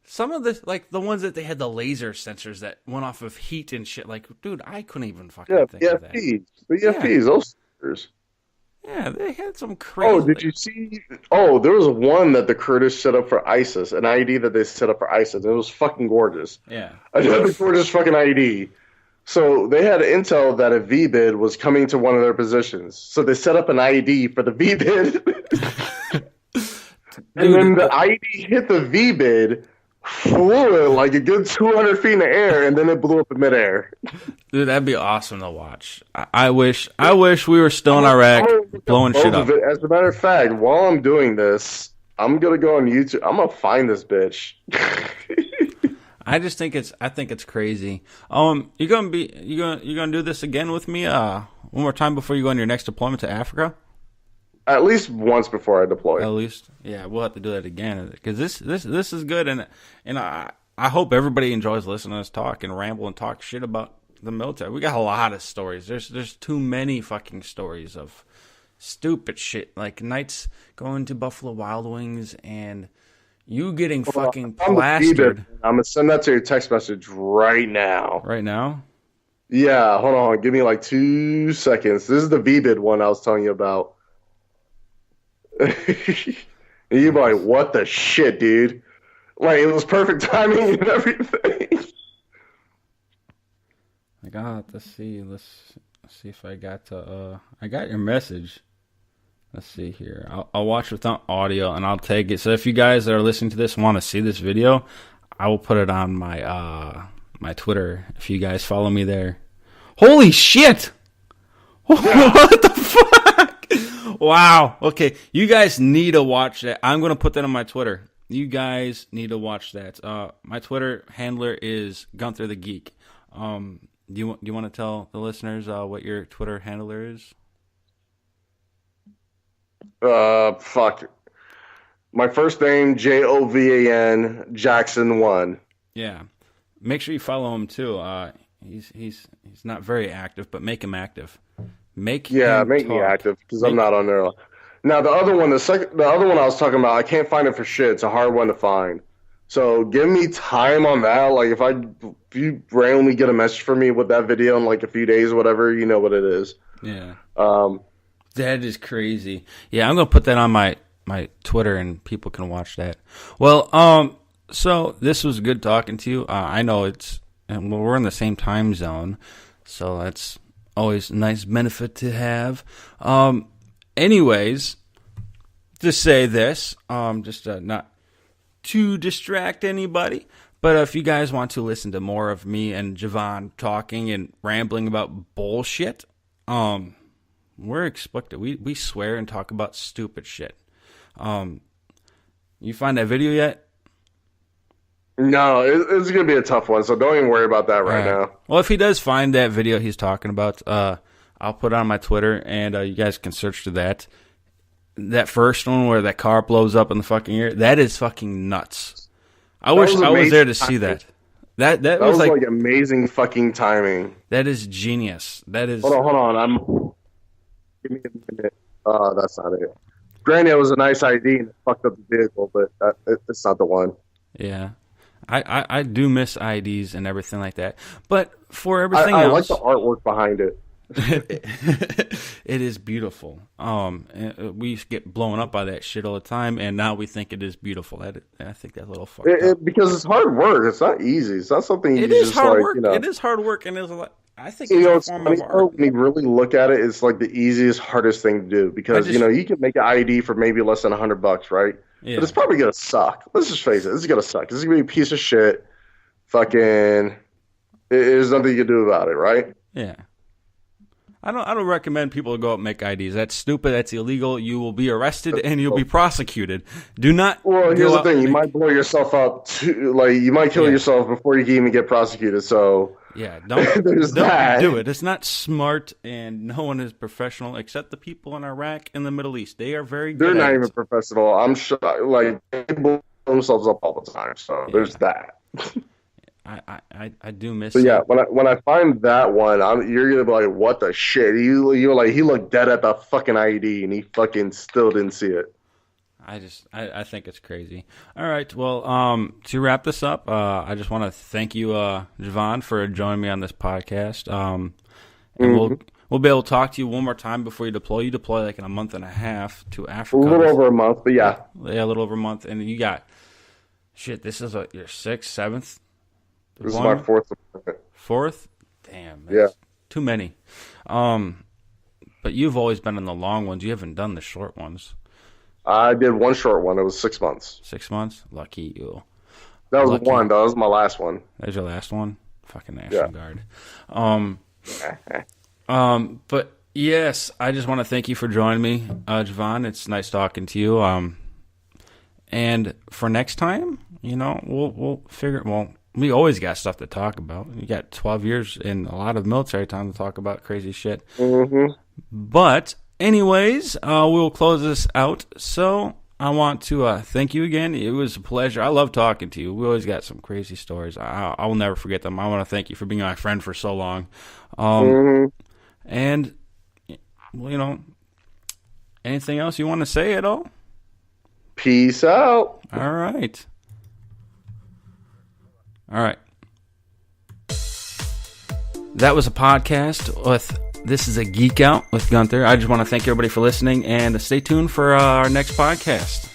Speaker 1: some of the like the ones that they had the laser sensors that went off of heat and shit. Like, dude, I couldn't even fucking
Speaker 2: Yeah,
Speaker 1: think of that.
Speaker 2: the EFPs, those suckers.
Speaker 1: Yeah, they had some crazy.
Speaker 2: Oh, did you see? Oh, there was one that the Kurdish set up for ISIS, an ID that they set up for ISIS. It was fucking gorgeous.
Speaker 1: Yeah.
Speaker 2: Another gorgeous fucking ID. So they had intel that a VBID was coming to one of their positions. So they set up an ID for the VBID. And then the ID hit the VBID, flew it like a good 200 feet in the air, and then it blew up in midair.
Speaker 1: Dude, that'd be awesome to watch. I wish we were still in Iraq blowing shit up.
Speaker 2: As a matter of fact, while I'm doing this, I'm gonna go on YouTube. I'm gonna find this bitch.
Speaker 1: I think it's crazy. You gonna do this again with me one more time before you go on your next deployment to Africa?
Speaker 2: At least once before I deploy.
Speaker 1: At least, yeah, we'll have to do that again because this is good, and I hope everybody enjoys listening to us talk and ramble and talk shit about the military. We got a lot of stories. There's too many fucking stories of stupid shit like Knights going to Buffalo Wild Wings and you getting fucking plastered.
Speaker 2: I'm gonna send that to your text message right now.
Speaker 1: Right now?
Speaker 2: Yeah, hold on. Give me like 2 seconds. This is the VBID one I was telling you about. And you'd be like, what the shit, dude? Like, it was perfect timing and everything.
Speaker 1: I got to see. Let's see if I got your message. Let's see here. I'll watch without audio and I'll take it. So if you guys that are listening to this want to see this video, I will put it on my my Twitter if you guys follow me there. Holy shit! What the fuck? Wow. Okay, you guys need to watch that. I'm gonna put that on my Twitter. You guys need to watch that. My Twitter handler is Gunther the Geek. Do you want to tell the listeners what your Twitter handler is?
Speaker 2: Fuck. My first name, Jovan, Jackson1.
Speaker 1: Yeah. Make sure you follow him too. He's not very active, but make him active. Make
Speaker 2: me
Speaker 1: talk.
Speaker 2: active because I'm not on there. Now the other one, the other one I was talking about, I can't find it for shit. It's a hard one to find. So give me time on that. Like if you randomly get a message from me with that video in like a few days or whatever, you know what it is.
Speaker 1: Yeah. That is crazy. Yeah, I'm gonna put that on my Twitter and people can watch that. Well, so this was good talking to you. I know we're in the same time zone, so that's always a nice benefit to have. Anyways, to say this, just not to distract anybody, but if you guys want to listen to more of me and Javon talking and rambling about bullshit, we're explicit. We swear and talk about stupid shit. You find that video yet?
Speaker 2: No, it's going to be a tough one, so don't even worry about that right now.
Speaker 1: Well, if he does find that video he's talking about, I'll put it on my Twitter, and you guys can search to that. That first one where that car blows up in the fucking air, that is fucking nuts. I wish I was there to see that. That was like
Speaker 2: amazing fucking timing.
Speaker 1: That is genius. That is.
Speaker 2: Hold on. Give me a minute. That's not it. Granted, it was a nice ID and it fucked up the vehicle, but it's not the one.
Speaker 1: Yeah. I do miss IDs and everything like that. But for everything else...
Speaker 2: I like the artwork behind it.
Speaker 1: It is beautiful. We get blown up by that shit all the time, and now we think it is beautiful. I think that's a little fucked up.
Speaker 2: Because it's hard work. It's not easy. It's not something you just
Speaker 1: hard
Speaker 2: like,
Speaker 1: work.
Speaker 2: you know.
Speaker 1: It is hard work, and I think it's a form of art.
Speaker 2: When you really look at it, it's like the easiest, hardest thing to do because you can make an ID for maybe less than $100, right? Yeah. But it's probably gonna suck. Let's just face it. This is gonna suck. This is gonna be a piece of shit. Fucking, there's nothing you can do about it, right?
Speaker 1: Yeah. I don't recommend people go out and make IDs. That's stupid. That's illegal. You will be arrested and you'll be prosecuted. Do not.
Speaker 2: Well, here's the thing: you might blow yourself up. You might kill yourself before you can even get prosecuted. So
Speaker 1: yeah, don't do it. It's not smart, and no one is professional except the people in Iraq and the Middle East. They are very good.
Speaker 2: They're not even professional. I'm sure. Like they blow themselves up all the time. So there's that.
Speaker 1: I do miss.
Speaker 2: But yeah, when I find that one, you're gonna be like, "What the shit?" You're like, he looked dead at the fucking ID, and he fucking still didn't see it.
Speaker 1: I think it's crazy. All right, well, to wrap this up, I just want to thank you, Javon, for joining me on this podcast. And we'll be able to talk to you one more time before you deploy. You deploy like in a month and a half to Africa.
Speaker 2: A little over a month, but yeah,
Speaker 1: a little over a month, and you got shit. This is your sixth, seventh.
Speaker 2: This is my fourth.
Speaker 1: Fourth? Damn. That's too many. But you've always been in the long ones. You haven't done the short ones.
Speaker 2: I did one short one. It was 6 months.
Speaker 1: 6 months? Lucky you.
Speaker 2: That was one. That was my last one.
Speaker 1: That was your last one? Fucking National Guard. But yes, I just want to thank you for joining me, Javon. It's nice talking to you. And for next time, we'll figure. Well, we always got stuff to talk about. You got 12 years and a lot of military time to talk about crazy shit.
Speaker 2: Mm-hmm.
Speaker 1: But anyways, we'll close this out. So I want to thank you again. It was a pleasure. I love talking to you. We always got some crazy stories. I will never forget them. I want to thank you for being my friend for so long. And, anything else you want to say at all?
Speaker 2: Peace out.
Speaker 1: All right. That was a podcast with This is a Geek Out with Gunther. I just want to thank everybody for listening and stay tuned for our next podcast.